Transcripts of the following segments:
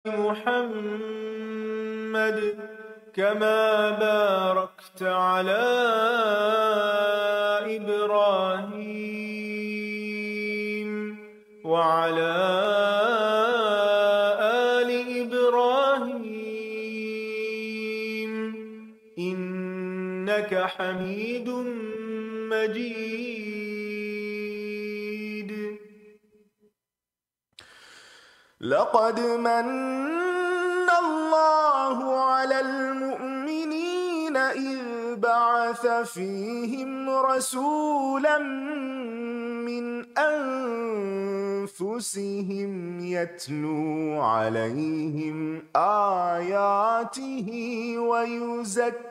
محمد كما باركت على إبراهيم وعلى آل إبراهيم إنك حميد مجيد. لقد من الله على المؤمنين إذ بعث فيهم رسولا من أنفسهم يتلو عليهم آياته ويزكيهم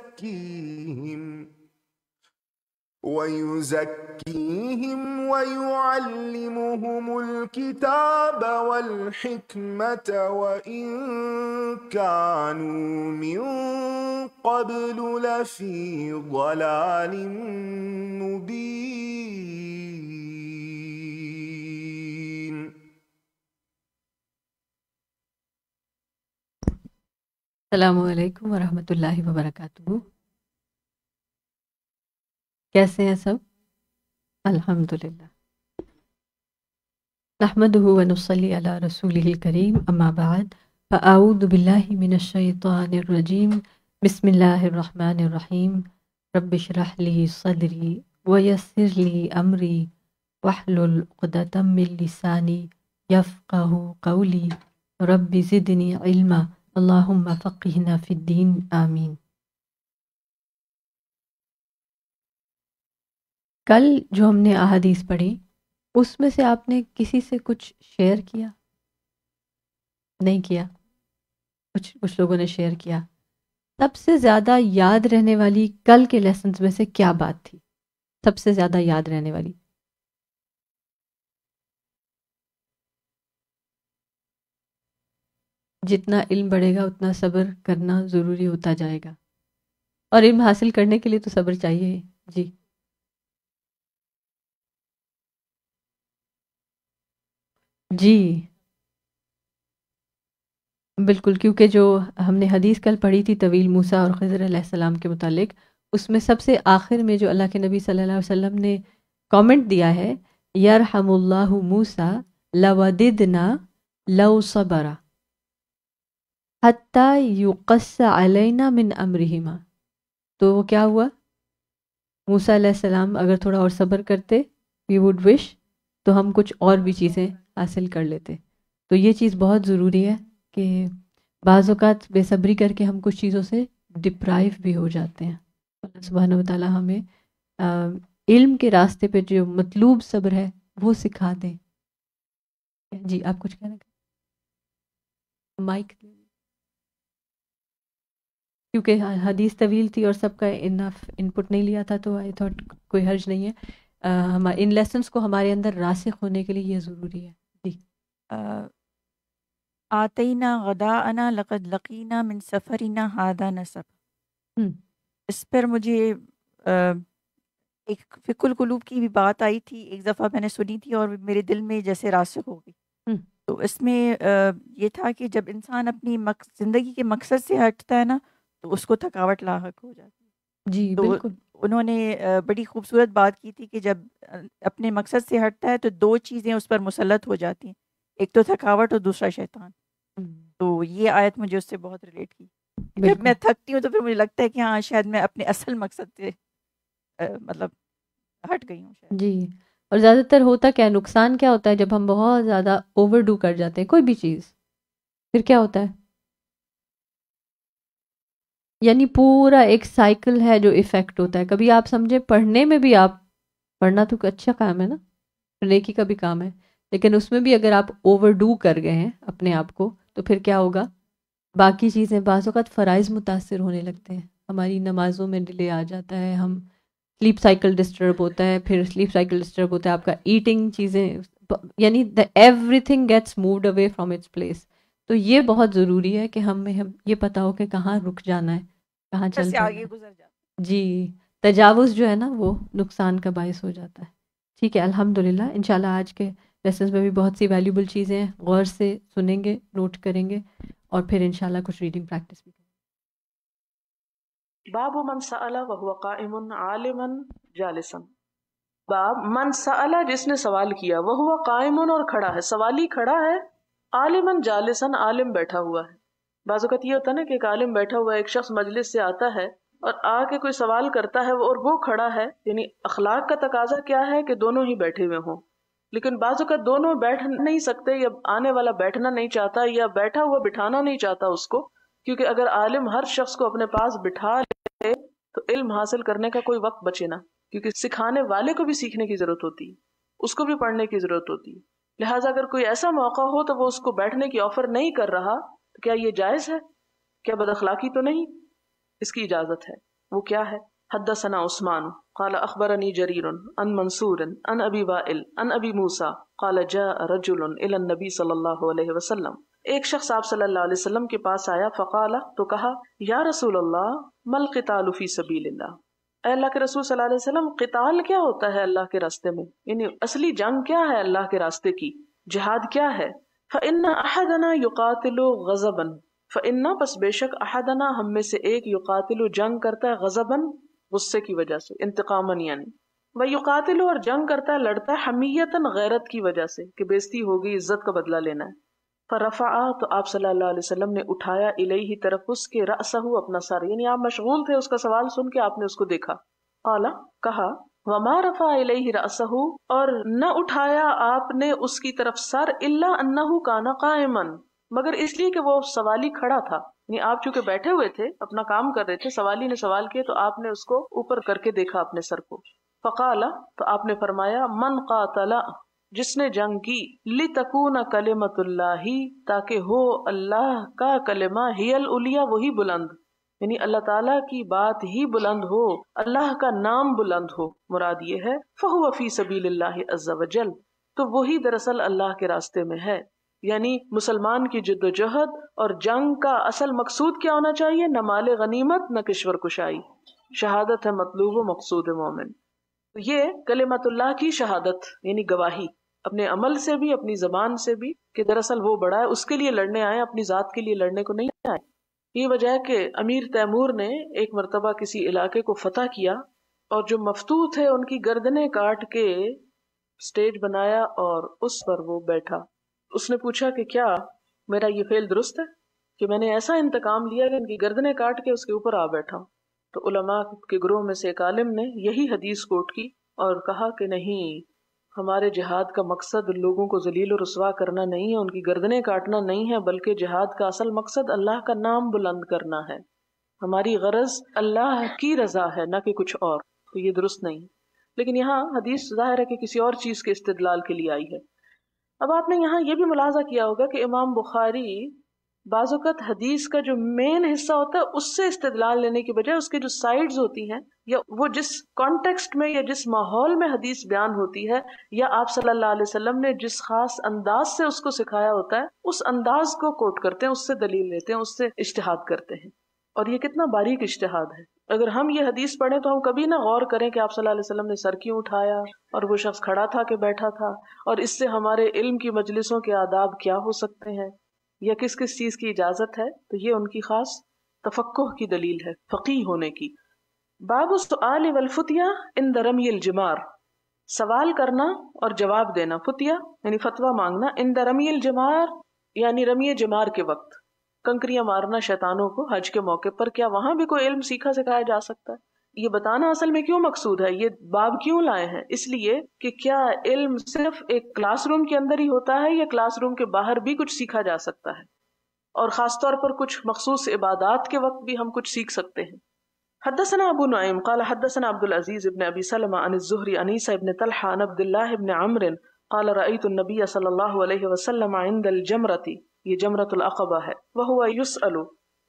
ويعلمهم الكتاب والحكمة وإن كانوا من قبل لفي ضلال مبين. السلام علیکم ورحمۃ اللہ وبرکاتہ. کیسے ہیں سب؟ الحمدللہ. نحمدہ ونصلی علی رسولہ الکریم، اما بعد فاعوذ باللہ من الشیطان الرجیم. بسم اللہ الرحمن الرحیم. رب اشرح لی صدری ویسر لی امری واحلل عقدۃ من لسانی یفقہوا قولی. رب زدنی علما اللہم فقہنا فی الدین آمین. کل جو ہم نے احادیث پڑھی اس میں سے آپ نے کسی سے کچھ شیئر کیا؟ نہیں کیا؟ کچھ لوگوں نے شیئر کیا. سب سے زیادہ یاد رہنے والی کل کے لیسنز میں سے کیا بات تھی؟ سب سے زیادہ یاد رہنے والی؟ جتنا علم بڑھے گا اتنا صبر کرنا ضروری ہوتا جائے گا، اور علم حاصل کرنے کے لیے تو صبر چاہیے ہی. جی جی بالکل، کیونکہ جو ہم نے حدیث کل پڑھی تھی طویل موسیٰ اور خضر علیہ السلام کے متعلق، اس میں سب سے آخر میں جو اللہ کے نبی صلی اللہ علیہ وسلم نے کامنٹ دیا ہے، یرحم اللہ موسیٰ لوددنا لو صبر حتی یقص علینا من امرہما. تو وہ کیا ہوا؟ موسیٰ علیہ السلام اگر تھوڑا اور صبر کرتے، وی وڈ وش، تو ہم کچھ اور بھی چیزیں حاصل کر لیتے. تو یہ چیز بہت ضروری ہے کہ بعض اوقات بے صبری کر کے ہم کچھ چیزوں سے ڈپرائیو بھی ہو جاتے ہیں. اللہ سبحانہ و تعالیٰ ہمیں علم کے راستے پہ جو مطلوب صبر ہے وہ سکھا دیں. جی آپ کچھ کہنا؟ مائک، کیونکہ حدیث طویل تھی اور سب کا انف انپٹ نہیں لیا تھا، تو آئی تھاٹ کوئی حرج نہیں ہے. ان لیسنس کو ہمارے اندر راسخ ہونے کے لیے یہ ضروری ہے. جی آتینا غداءنا لقد لقینا من سفرنا ھذا نصب. اس پر مجھے ایک فقہ القلوب کی بھی بات آئی تھی، ایک دفعہ میں نے سنی تھی اور میرے دل میں جیسے راسخ ہو گئی. تو اس میں یہ تھا کہ جب انسان اپنی زندگی کے مقصد سے ہٹتا ہے نا تو اس کو تھکاوٹ لاحق ہو جاتی ہے. جی تو بالکل. انہوں نے بڑی خوبصورت بات کی تھی کہ جب اپنے مقصد سے ہٹتا ہے تو دو چیزیں اس پر مسلط ہو جاتی ہیں، ایک تو تھکاوٹ اور دوسرا شیطان. تو یہ آیت مجھے اس سے بہت ریلیٹ کی. جب میں تھکتی ہوں تو پھر مجھے لگتا ہے کہ ہاں شاید میں اپنے اصل مقصد سے مطلب ہٹ گئی ہوں شاید. جی، اور زیادہ تر ہوتا کیا ہے، نقصان کیا ہوتا ہے جب ہم بہت زیادہ اوور ڈو کر جاتے ہیں کوئی بھی چیز، پھر کیا ہوتا ہے؟ یعنی پورا ایک سائیکل ہے جو ایفیکٹ ہوتا ہے. کبھی آپ سمجھے پڑھنے میں بھی، آپ پڑھنا تو اچھا کام ہے نا، نیکی کا بھی کام ہے، لیکن اس میں بھی اگر آپ اوور ڈو کر گئے ہیں اپنے آپ کو تو پھر کیا ہوگا؟ باقی چیزیں بعض اوقات فرائض متاثر ہونے لگتے ہیں، ہماری نمازوں میں ڈیلے آ جاتا ہے، ہم سلیپ سائیکل ڈسٹرب ہوتا ہے، پھر سلیپ سائیکل ڈسٹرب ہوتا ہے آپ کا ایٹنگ چیزیں، یعنی everything gets moved away from its place. تو یہ بہت ضروری ہے کہ ہمیں یہ پتہ ہو کہ کہاں رک جانا ہے، کہاں چل پڑنا آگے ہے. گزر جاتا. جی، تجاوز جو ہے نا وہ نقصان کا باعث ہو جاتا ہے. ٹھیک ہے، الحمدللہ. انشاءاللہ آج کے لیسنس میں بھی بہت سی ویلیوبل چیزیں ہیں، غور سے سنیں گے، نوٹ کریں گے، اور پھر انشاءاللہ کچھ ریڈنگ پریکٹس بھی کریں گے۔ باب من سأل وهو قائم عالما جالسا، باب من سأل جس نے سوال کیا، وهو قائم اور کھڑا ہے، سوالی کھڑا ہے، عالما جالسا عالم بیٹھا ہوا ہے۔ بعض اوقات یہ ہوتا ہے نا کہ ایک عالم بیٹھا ہوا ہے، ایک شخص مجلس سے آتا ہے اور آ کے کوئی سوال کرتا ہے اور وہ کھڑا ہے، یعنی اخلاق کا تقاضا کیا ہے کہ دونوں ہی بیٹھے ہوئے ہوں، لیکن بعض اوقات دونوں بیٹھ نہیں سکتے، یا آنے والا بیٹھنا نہیں چاہتا، یا بیٹھا ہوا بٹھانا نہیں چاہتا اس کو، کیونکہ اگر عالم ہر شخص کو اپنے پاس بٹھا لے تو علم حاصل کرنے کا کوئی وقت بچے نا، کیونکہ سکھانے والے کو بھی سیکھنے کی ضرورت ہوتی ہے، اس کو بھی پڑھنے کی ضرورت ہوتی ہے، لہٰذا اگر کوئی ایسا موقع ہو تو وہ اس کو بیٹھنے کی آفر نہیں کر رہا، تو کیا یہ جائز ہے؟ کیا بد اخلاقی تو نہیں؟ اس کی اجازت ہے۔ وہ کیا ہے؟ حدثنا عثمان قال اخبرني جرير عن منصور عن ابي وائل عن ابي موسى قال جاء رجل الى النبي صلی اللہ علیہ وسلم، ایک شخص آپ صلی اللہ علیہ وسلم کے پاس آیا، فقال تو کہا، یا رسول اللہ مل قتال فی سبیل اللہ، اے اللہ کے رسول صلی اللہ علیہ وسلم قتال کیا ہوتا ہے اللہ کے راستے میں، یعنی اصلی جنگ کیا ہے اللہ کے راستے کی، جہاد کیا ہے؟ فإن أحدنا يقاتل غضبا، فإن پس بے شک احدنا ہم میں سے ایک یقاتل جنگ کرتا ہے غضبا غصے کی وجہ سے، انتقاماً یعنی، ویقاتل اور جنگ کرتا ہے لڑتا ہے حمیتاً غیرت کی وجہ سے کہ بےزتی ہو گئی، عزت کا بدلہ لینا ہے۔ فرفع تو آپ صلی اللہ علیہ وسلم نے اٹھایا الیہ طرف اس کے رأسہ اپنا سر، یعنی آپ مشغول تھے اس کا سوال سن کے، آپ نے اس کو دیکھا، قال کہا، وما رفع الیہ رأسہ اور نہ اٹھایا آپ نے اس کی طرف سر، الا انہ کان قائما مگر اس لیے کہ وہ سوالی کھڑا تھا، یعنی آپ چونکہ بیٹھے ہوئے تھے اپنا کام کر رہے تھے، سوالی نے سوال کیے تو آپ نے اس کو اوپر کر کے دیکھا اپنے سر کو۔ فقال تو آپ نے فرمایا، من قاتل جس نے جنگ کی، لتکون کلمۃ اللہ تاکہ ہو اللہ کا کلمہ، ہی العلیٰ وہی بلند، یعنی اللہ تعالیٰ کی بات ہی بلند ہو، اللہ کا نام بلند ہو، مراد یہ ہے، فہو فی سبیل اللہ عز وجل تو وہی دراصل اللہ کے راستے میں ہے، یعنی مسلمان کی جد و جہد اور جنگ کا اصل مقصود کیا ہونا چاہیے؟ نہ مال غنیمت نہ کشور کشائی، شہادت ہے مطلوب و مقصود مومن۔ یہ کلمت اللہ کی شہادت یعنی گواہی، اپنے عمل سے بھی اپنی زبان سے بھی کہ دراصل وہ بڑا ہے، اس کے لیے لڑنے آئے، اپنی ذات کے لیے لڑنے کو نہیں آئے۔ یہ وجہ ہے کہ امیر تیمور نے ایک مرتبہ کسی علاقے کو فتح کیا اور جو مفتوح تھے ان کی گردنیں کاٹ کے سٹیج بنایا اور اس پر وہ بیٹھا۔ اس نے پوچھا کہ کیا میرا یہ فعل درست ہے کہ میں نے ایسا انتقام لیا کہ ان کی گردنیں کاٹ کے اس کے اوپر آ بیٹھا ہوں؟ تو علماء کے گروہ میں سے ایک عالم نے یہی حدیث کوٹ کی اور کہا کہ نہیں، ہمارے جہاد کا مقصد لوگوں کو ذلیل و رسوا کرنا نہیں ہے، ان کی گردنیں کاٹنا نہیں ہے، بلکہ جہاد کا اصل مقصد اللہ کا نام بلند کرنا ہے، ہماری غرض اللہ کی رضا ہے نہ کہ کچھ اور۔ تو یہ درست نہیں، لیکن یہاں حدیث ظاہر ہے کہ کسی اور چیز کے استدلال کے لیے آئی ہے۔ اب آپ نے یہاں یہ بھی ملاحظہ کیا ہوگا کہ امام بخاری بعض اوقات حدیث کا جو مین حصہ ہوتا ہے اس سے استدلال لینے کی بجائے اس کے جو سائیڈز ہوتی ہیں، یا وہ جس کانٹیکسٹ میں یا جس ماحول میں حدیث بیان ہوتی ہے، یا آپ صلی اللہ علیہ وسلم نے جس خاص انداز سے اس کو سکھایا ہوتا ہے، اس انداز کو کوٹ کرتے ہیں، اس سے دلیل لیتے ہیں، اس سے اجتہاد کرتے ہیں۔ اور یہ کتنا باریک اجتہاد ہے۔ اگر ہم یہ حدیث پڑھیں تو ہم کبھی نہ غور کریں کہ آپ صلی اللہ علیہ وسلم نے سر کیوں اٹھایا اور وہ شخص کھڑا تھا کہ بیٹھا تھا، اور اس سے ہمارے علم کی مجلسوں کے آداب کیا ہو سکتے ہیں، یا کس کس چیز کی اجازت ہے۔ تو یہ ان کی خاص تفقہ کی دلیل ہے، فقیہ ہونے کی۔ باب السؤال والفتیا عند رمی الجمار، سوال کرنا اور جواب دینا، فتیا یعنی فتویٰ مانگنا، عند رمی الجمار یعنی رمی جمار کے وقت، کنکریاں مارنا شیطانوں کو حج کے موقع پر، کیا وہاں بھی کوئی علم سیکھا سکھایا جا سکتا ہے؟ یہ بتانا اصل میں کیوں مقصود ہے، یہ باب کیوں لائے ہیں؟ اس لیے کہ کیا علم صرف ایک کلاس روم کے اندر ہی ہوتا ہے یا کلاس روم کے باہر بھی کچھ سیکھا جا سکتا ہے، اور خاص طور پر کچھ مخصوص عبادات کے وقت بھی ہم کچھ سیکھ سکتے ہیں۔ حدثنا ابو نعیم قال حدثنا عبد العزيز بن ابي سلمة عن الزهري عن عيسى بن طلحة عن عبد الله بن عمرو قال رأيت النبي صلى الله عليه وسلم عند الجمرة، یہ جمرۃ العقبہ ہے، وهو يسأل،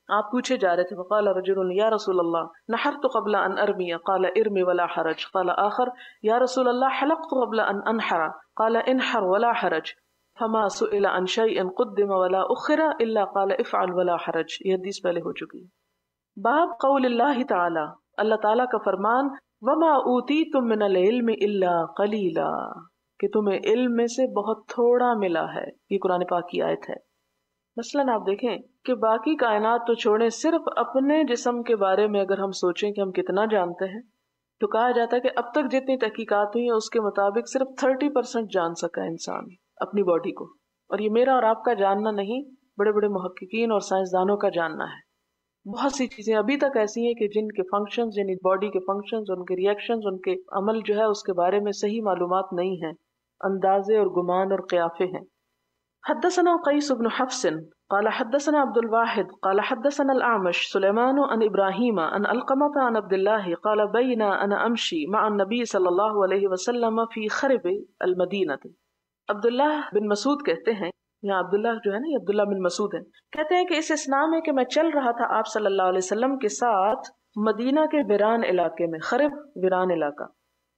آپ پوچھے جا رہے تھے، فقال رجل یا رسول اللہ نحرت قبل ان ارمی، قال ارمی ولا حرج، قال آخر یا رسول اللہ حلقت قبل ان انحر، قال انحر ولا حرج، فما سئل عن شيء قدم ولا اخر الا قال افعل ولا حرج۔ یہ حدیث پہلے ہو چکی ہے۔ باب قول اللہ تعالی، اللہ تعالیٰ کا فرمان، وما اوتیتم من العلم الا قلیلا، کہ تمہیں علم میں سے بہت تھوڑا ملا ہے. یہ قرآن پاک کی آیت ہے. مثلاً آپ دیکھیں کہ باقی کائنات تو چھوڑیں، صرف اپنے جسم کے بارے میں اگر ہم سوچیں کہ ہم کتنا جانتے ہیں تو کہا جاتا ہے کہ اب تک جتنی تحقیقات ہوئی ہیں اس کے مطابق صرف 30% جان سکا انسان اپنی باڈی کو. اور یہ میرا اور آپ کا جاننا نہیں، بڑے بڑے محققین اور سائنسدانوں کا جاننا ہے. بہت سی چیزیں ابھی تک ایسی ہیں کہ جن کے فنکشنز، یعنی باڈی کے فنکشنز، ان کے ریئیکشنز، ان کے عمل جو ہے اس کے بارے میں صحیح معلومات نہیں ہیں، اندازے اور گمان اور قیافے ہیں. حدثنا قیس بن حفص قال حدثنا عبد الواحد قال حدثنا الأعمش سليمان عن إبراهيم عن علقمة عن عبد الله قال بين أنا أمشي مع النبي صلى الله عليه وسلم في خرب المدينة. عبداللہ بن مسعود کہتے ہیں، یہاں عبداللہ جو ہے نا یہ عبداللہ بن مسعود ہیں، کہتے ہیں کہ اس اسنا میں کہ میں چل رہا تھا آپ صلی اللہ علیہ وسلم کے ساتھ مدینہ کے ویران علاقے میں. خرب ویران علاقہ.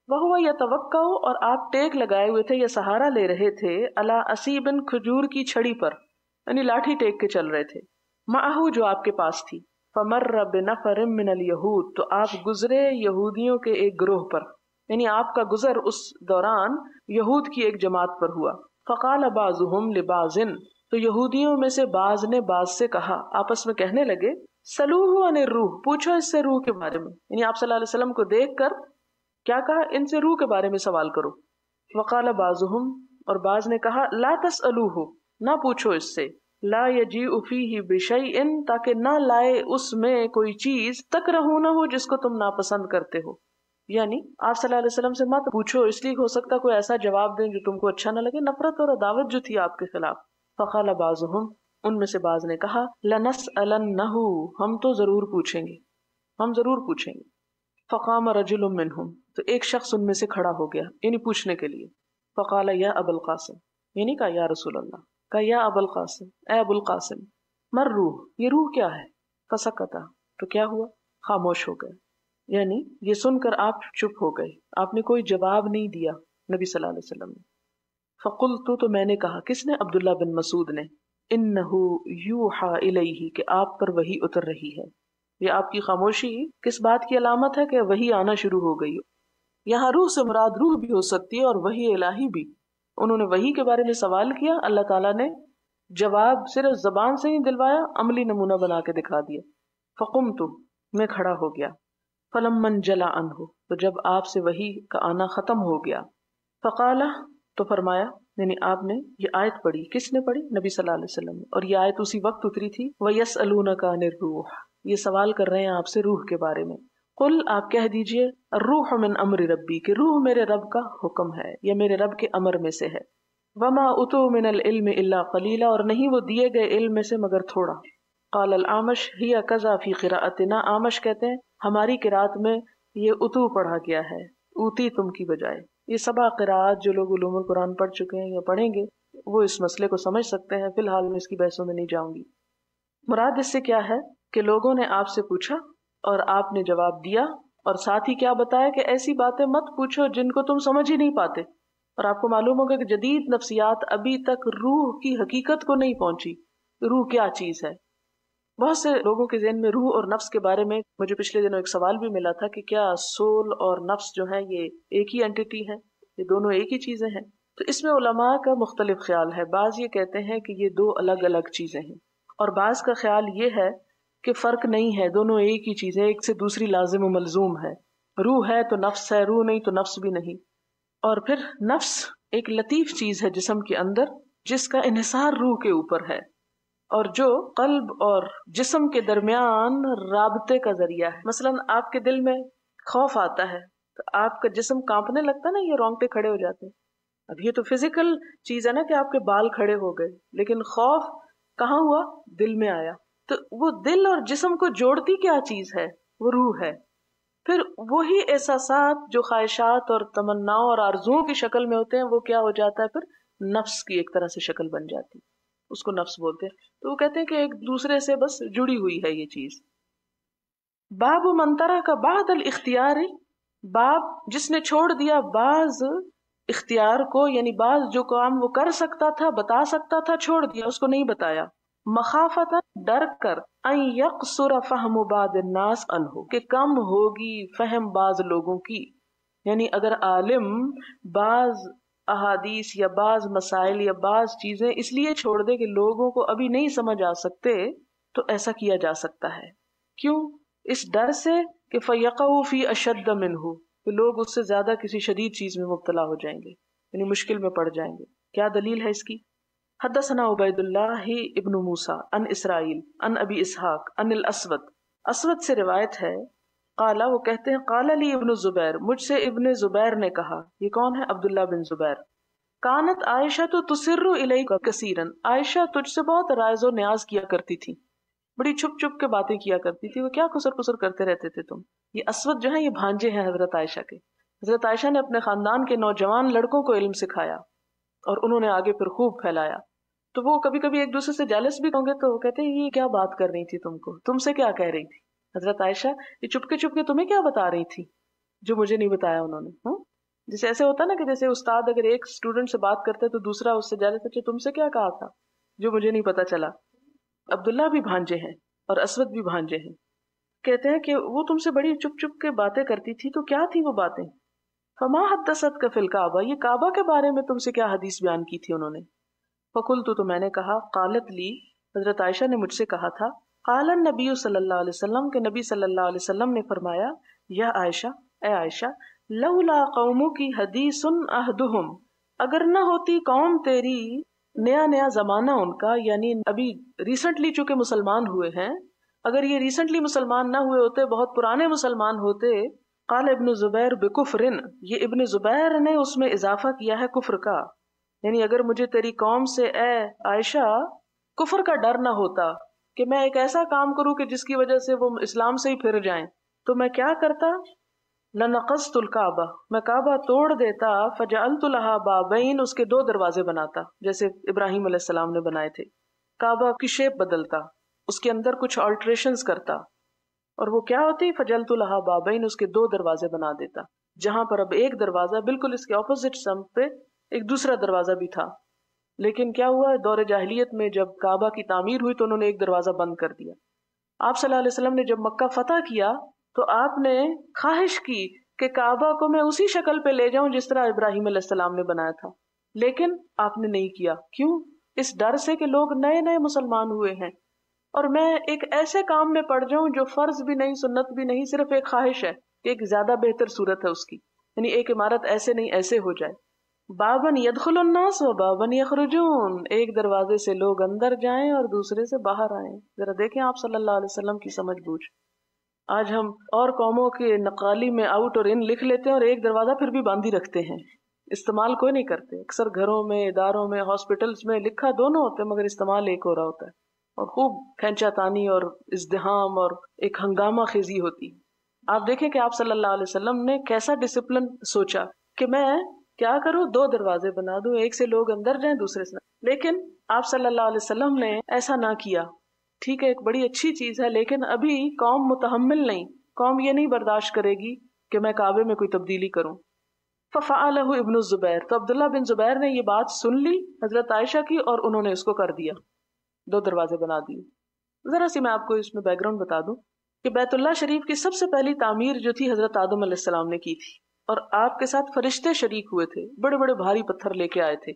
وہ یتوقع، اور آپ ٹیک لگائے ہوئے تھے یا سہارا لے رہے تھے، علی اسیبن، کھجور کی چھڑی پر، یعنی لاٹھی ٹیک کے چل رہے تھے، معہو جو آپ کے پاس تھی. فمر بنفر من الیہود، تو آپ گزرے یہودیوں کے ایک گروہ پر، یعنی آپ کا گزر اس دوران یہود کی ایک جماعت پر ہوا. فقال بعضهم لبعض، تو یہودیوں میں سے بعض نے بعض سے کہا، آپس میں کہنے لگے، سلوہ عن الروح، پوچھو اس سے روح کے بارے میں. یعنی آپ صلی اللہ علیہ وسلم کو دیکھ کر کیا کہا، ان سے روح کے بارے میں سوال کرو. وقال بعضهم، اور بعض نے کہا، لا تسألوہ، نہ پوچھو اس سے، لا یجیء فیہ بشیء، تاکہ نہ لائے اس میں کوئی چیز تکرہونہ، جس کو تم ناپسند کرتے ہو. یعنی آپ صلی اللہ علیہ وسلم سے مت پوچھو، اس لیے ہو سکتا کوئی ایسا جواب دیں جو تم کو اچھا نہ لگے، نفرت اور عداوت جو تھی آپ کے خلاف. فقال بعضهم، ان میں سے بعض نے کہا، لنسألنہ، ہم تو ضرور پوچھیں گے، ہم ضرور پوچھیں گے. فقام رجل منہم، تو ایک شخص ان میں سے کھڑا ہو گیا یعنی پوچھنے کے لیے. فقال یا ابا القاسم، یعنی کہا یا رسول اللہ، کہا یا ابا القاسم، اے ابو القاسم، مر روح، یہ روح کیا ہے؟ فسکتا، تو کیا ہوا؟ خاموش ہو گئے. یعنی یہ سن کر آپ چپ ہو گئے، آپ نے کوئی جواب نہیں دیا نبی صلی اللہ علیہ وسلم نے. فقلت، تو میں نے کہا، کس نے؟ عبداللہ بن مسعود نے، انہ یوحى الیہ، کہ آپ پر وحی اتر رہی ہے. یہ آپ کی خاموشی کس بات کی علامت ہے؟ کہ وحی آنا شروع ہو گئی. یہاں روح سے مراد روح بھی ہو سکتی ہے اور وحی الہی بھی. انہوں نے وحی کے بارے میں سوال کیا، اللہ تعالیٰ نے جواب صرف زبان سے نہیں دلوایا، عملی نمونہ بنا کے دکھا دیا. فقمت، میں کھڑا ہو گیا. فلما انجلی عنہ، تو جب آپ سے وحی کا آنا ختم ہو گیا. فقال، تو فرمایا، یعنی آپ نے یہ آیت پڑھی. کس نے پڑھی؟ نبی صلی اللہ علیہ وسلم نے. اور یہ آیت اسی وقت اتری تھی، وَيَسْأَلُونَكَ عَنِ الرُّوحِ، یہ سوال کر رہے ہیں آپ سے روح کے بارے میں. قل، آپ کہہ دیجئے، الروح من امر ربی، کہ روح میرے رب کا حکم ہے یا میرے رب کے امر میں سے ہے. وما اتوا من العلم الا قلیلا، اور نہیں وہ دیے گئے علم میں سے مگر تھوڑا. قال الاعمش ہی کذا فی قراءتنا، اعمش کہتے ہیں ہماری قراءت میں یہ اتو پڑھا گیا ہے، اوتی تم کی بجائے. یہ 7 قراءات جو لوگ علوم القرآن پڑھ چکے ہیں یا پڑھیں گے وہ اس مسئلے کو سمجھ سکتے ہیں. فی الحال میں اس کی بحثوں میں نہیں جاؤں گی. مراد اس سے کیا ہے کہ لوگوں نے آپ سے پوچھا اور آپ نے جواب دیا، اور ساتھ ہی کیا بتایا کہ ایسی باتیں مت پوچھو جن کو تم سمجھ ہی نہیں پاتے. اور آپ کو معلوم ہوگا کہ جدید نفسیات ابھی تک روح کی حقیقت کو نہیں پہنچی. روح کیا چیز ہے؟ بہت سے لوگوں کے ذہن میں روح اور نفس کے بارے میں مجھے پچھلے دنوں ایک سوال بھی ملا تھا کہ کیا سول اور نفس جو ہے یہ ایک ہی اینٹیٹی ہے، یہ دونوں ایک ہی چیزیں ہیں؟ تو اس میں علماء کا مختلف خیال ہے. بعض یہ کہتے ہیں کہ یہ 2 الگ الگ چیزیں ہیں، اور بعض کا خیال یہ ہے کہ فرق نہیں ہے، دونوں ایک ہی چیز ہے، ایک سے دوسری لازم و ملزوم ہے. روح ہے تو نفس ہے، روح نہیں تو نفس بھی نہیں. اور پھر نفس ایک لطیف چیز ہے جسم کے اندر جس کا انحصار روح کے اوپر ہے، اور جو قلب اور جسم کے درمیان رابطے کا ذریعہ ہے. مثلا آپ کے دل میں خوف آتا ہے تو آپ کا جسم کانپنے لگتا ہے نا، یہ رونگٹے کھڑے ہو جاتے ہیں. اب یہ تو فزیکل چیز ہے نا کہ آپ کے بال کھڑے ہو گئے، لیکن خوف کہاں ہوا؟ دل میں آیا. تو وہ دل اور جسم کو جوڑتی کیا چیز ہے؟ وہ روح ہے. پھر وہی احساسات جو خواہشات اور تمناؤں اور آرزوؤں کی شکل میں ہوتے ہیں وہ کیا ہو جاتا ہے؟ پھر نفس کی ایک طرح سے شکل بن جاتی، اس کو نفس بولتے ہیں. تو وہ کہتے ہیں کہ ایک دوسرے سے بس جڑی ہوئی ہے یہ چیز. باب منترا کا بعد الاختیار، باب جس نے چھوڑ دیا بعض اختیار کو، یعنی بعض جو کام وہ کر سکتا تھا، بتا سکتا تھا، چھوڑ دیا، اس کو نہیں بتایا. مخافتا، ڈر کر، ان یقصر فہم بعض الناس عنہ، کہ کم ہوگی فہم بعض لوگوں کی. یعنی اگر عالم بعض احادیث یا بعض مسائل یا بعض چیزیں اس لیے چھوڑ دے کہ لوگوں کو ابھی نہیں سمجھ آ سکتے، تو ایسا کیا جا سکتا ہے. کیوں؟ اس ڈر سے کہ فَيَقَعُوا فِي أَشَدَّ مِنْهُ، کہ لوگ اس سے زیادہ کسی شدید چیز میں مبتلا ہو جائیں گے، یعنی مشکل میں پڑ جائیں گے. کیا دلیل ہے اس کی؟ حدثنا عبید اللہ ابن موسیٰ عن اسرائیل عن ابی اسحاق عن الاسود، اسود سے روایت ہے، قالا وہ کہتے ہیں قال لی ابن زبیر، مجھ سے ابن زبیر نے کہا، یہ کون ہے؟ عبداللہ بن زبیر. کانت عائشہ تو تسر الیک کثیرا، عائشہ تجھ سے بہت رائز و نیاز کیا کرتی تھی، بڑی چھپ چھپ کے باتیں کیا کرتی تھی، وہ کیا قصر قصر کرتے رہتے تھے تم. یہ اسود جو ہیں یہ بھانجے ہیں حضرت عائشہ کے. حضرت عائشہ نے اپنے خاندان کے نوجوان لڑکوں کو علم سکھایا اور انہوں نے آگے پھر خوب پھیلایا. تو وہ کبھی کبھی ایک دوسرے سے جالس بھی ہوں گے تو وہ کہتے ہیں یہ کیا بات کر رہی تھی تم کو، تم سے کیا کہہ رہی تھی حضرت عائشہ، یہ چپ کے تمہیں کیا بتا رہی تھی جو مجھے نہیں بتایا انہوں نے. جیسے ایسے ہوتا نا کہ جیسے استاد اگر ایک اسٹوڈنٹ سے بات کرتے تو دوسرا اس سے جالس اچھا تم سے کیا کہا تھا جو مجھے نہیں پتا چلا. عبداللہ بھی بھانجے ہیں اور اسود بھی بھانجے ہیں. کہتے ہیں کہ وہ تم سے بڑی چپ چپ کے باتیں کرتی تھی، تو کیا تھی وہ باتیں؟ فما حدثتک فی الکعبہ، یہ کعبہ کے بارے میں تم سے کیا حدیث بیان کی تھی انہوں نے؟ فقلت تو میں نے کہا، قالت لی، حضرت عائشہ نے مجھ سے کہا تھا، قال النبی صلی اللہ علیہ وسلم، کہ نبی صلی اللہ علیہ وسلم نے فرمایا، یا عائشہ، اے عائشہ، لولا قومک حدیث عہدہم، اگر نہ ہوتی قوم تیری، نیا نیا زمانہ ان کا، یعنی ابھی ریسنٹلی چونکہ مسلمان ہوئے ہیں، اگر یہ ریسنٹلی مسلمان نہ ہوئے ہوتے، بہت پرانے مسلمان ہوتے. قال ابن زبیر بکفرن، یہ ابن زبیر نے اس میں اضافہ کیا ہے کفر کا، یعنی اگر مجھے تیری قوم سے اے عائشہ کفر کا ڈر نہ ہوتا کہ میں ایک ایسا کام کروں کہ جس کی وجہ سے وہ اسلام سے ہی پھر جائیں، تو میں کیا کرتا؟ لنقضت الکعبہ، میں کعبہ توڑ دیتا، فجعلت لہا بابین، اس کے 2 دروازے بناتا جیسے ابراہیم علیہ السلام نے بنائے تھے. کعبہ کی شیپ بدلتا، اس کے اندر کچھ آلٹریشنز کرتا، اور وہ کیا ہوتی؟ فجعلت لہا بابین، اس کے 2 دروازے بنا دیتا، جہاں پر اب ایک دروازہ بالکل اس کے اپوزٹ سمت پہ ایک دوسرا دروازہ بھی تھا. لیکن کیا ہوا؟ دور جاہلیت میں جب کعبہ کی تعمیر ہوئی تو انہوں نے ایک دروازہ بند کر دیا. آپ صلی اللہ علیہ وسلم نے جب مکہ فتح کیا تو آپ نے خواہش کی کہ کعبہ کو میں اسی شکل پہ لے جاؤں جس طرح ابراہیم علیہ السلام نے بنایا تھا، لیکن آپ نے نہیں کیا. کیوں؟ اس ڈر سے کہ لوگ نئے نئے مسلمان ہوئے ہیں اور میں ایک ایسے کام میں پڑ جاؤں جو فرض بھی نہیں، سنت بھی نہیں، صرف ایک خواہش ہے، ایک زیادہ بہتر صورت ہے اس کی، یعنی ایک عمارت ایسے نہیں ایسے ہو جائے. بابن یدخل الناس و بابن یخرجون، ایک دروازے سے لوگ اندر جائیں اور دوسرے سے باہر آئیں. ذرا دیکھیں آپ صلی اللہ علیہ وسلم کی سمجھ بوجھ. آج ہم اور قوموں کے نقالی میں آؤٹ اور ان لکھ لیتے ہیں اور ایک دروازہ پھر بھی باندھی رکھتے ہیں، استعمال کوئی نہیں کرتے. اکثر گھروں میں، اداروں میں، ہاسپٹلز میں لکھا دونوں ہوتے ہیں مگر استعمال ایک ہو رہا ہوتا ہے، اور خوب کھینچا تانی اور ازدحام اور ایک ہنگامہ خیزی ہوتی. آپ دیکھیں کہ آپ صلی اللہ علیہ وسلم نے کیسا ڈسپلن سوچا کہ میں کیا کروں، 2 دروازے بنا دوں، ایک سے لوگ اندر جائیں دوسرے سے. لیکن آپ صلی اللہ علیہ وسلم نے ایسا نہ کیا. ٹھیک ہے، ایک بڑی اچھی چیز ہے، لیکن ابھی قوم متحمل نہیں، قوم یہ نہیں برداشت کرے گی کہ میں کعبے میں کوئی تبدیلی کروں. ففعلہ ابن الزبیر، تو عبداللہ بن زبیر نے یہ بات سن لی حضرت عائشہ کی اور انہوں نے اس کو کر دیا، 2 دروازے بنا دیے. ذرا سی میں آپ کو اس میں بیک گراؤنڈ بتا دوں کہ بیت اللہ شریف کی سب سے پہلی تعمیر جو تھی حضرت آدم علیہ السلام نے کی تھی، اور آپ کے ساتھ فرشتے شریک ہوئے تھے، بڑے بڑے بھاری پتھر لے کے آئے تھے،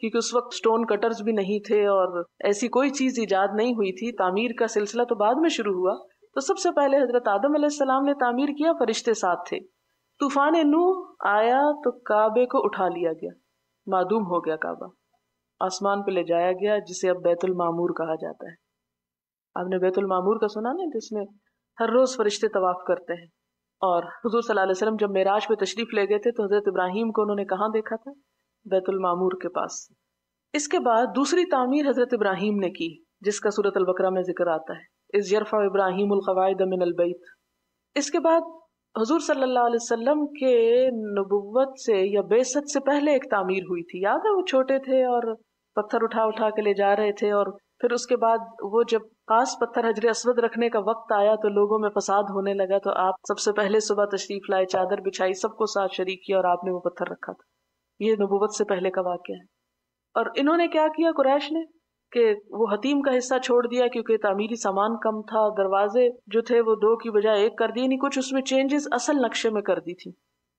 کیونکہ اس وقت سٹون کٹرز بھی نہیں تھے اور ایسی کوئی چیز ایجاد نہیں ہوئی تھی. تعمیر کا سلسلہ تو بعد میں شروع ہوا. تو سب سے پہلے حضرت آدم علیہ السلام نے تعمیر کیا، فرشتے ساتھ تھے. طوفان نوح آیا تو کعبے کو اٹھا لیا گیا، معدوم ہو گیا کعبہ، آسمان پہ لے جایا گیا، جسے اب بیت المعمور کہا جاتا ہے. آپ نے بیت المعمور کا سنا نا، جس میں ہر روز فرشتے طواف کرتے ہیں. اور حضور صلی اللہ علیہ وسلم جب معراج پہ تشریف لے گئے تھے تو حضرت ابراہیم کو انہوں نے کہاں دیکھا تھا؟ بیت المعمور کے پاس. اس کے بعد دوسری تعمیر حضرت ابراہیم نے کی، جس کا سورۃ البقرہ میں ذکر آتا ہے، اذ یرفع ابراہیم القواعد من البیت. اس کے بعد حضور صلی اللہ علیہ وسلم کے نبوت سے یا بعثت سے پہلے ایک تعمیر ہوئی تھی. یاد ہے وہ چھوٹے تھے اور پتھر اٹھا اٹھا کے لے جا رہے تھے، اور پھر اس کے بعد وہ جب خاص پتھر حجر اسود رکھنے کا وقت آیا تو لوگوں میں فساد ہونے لگا، تو آپ سب سے پہلے صبح تشریف لائے، چادر بچھائی، سب کو ساتھ شریک کیا اور آپ نے وہ پتھر رکھا تھا. یہ نبوت سے پہلے کا واقعہ ہے. اور انہوں نے کیا کیا قریش نے کہ وہ حتیم کا حصہ چھوڑ دیا کیونکہ تعمیری سامان کم تھا، دروازے جو تھے وہ 2 کی بجائے 1 کر دیے، نہیں کچھ اس میں چینجز اصل نقشے میں کر دی تھی.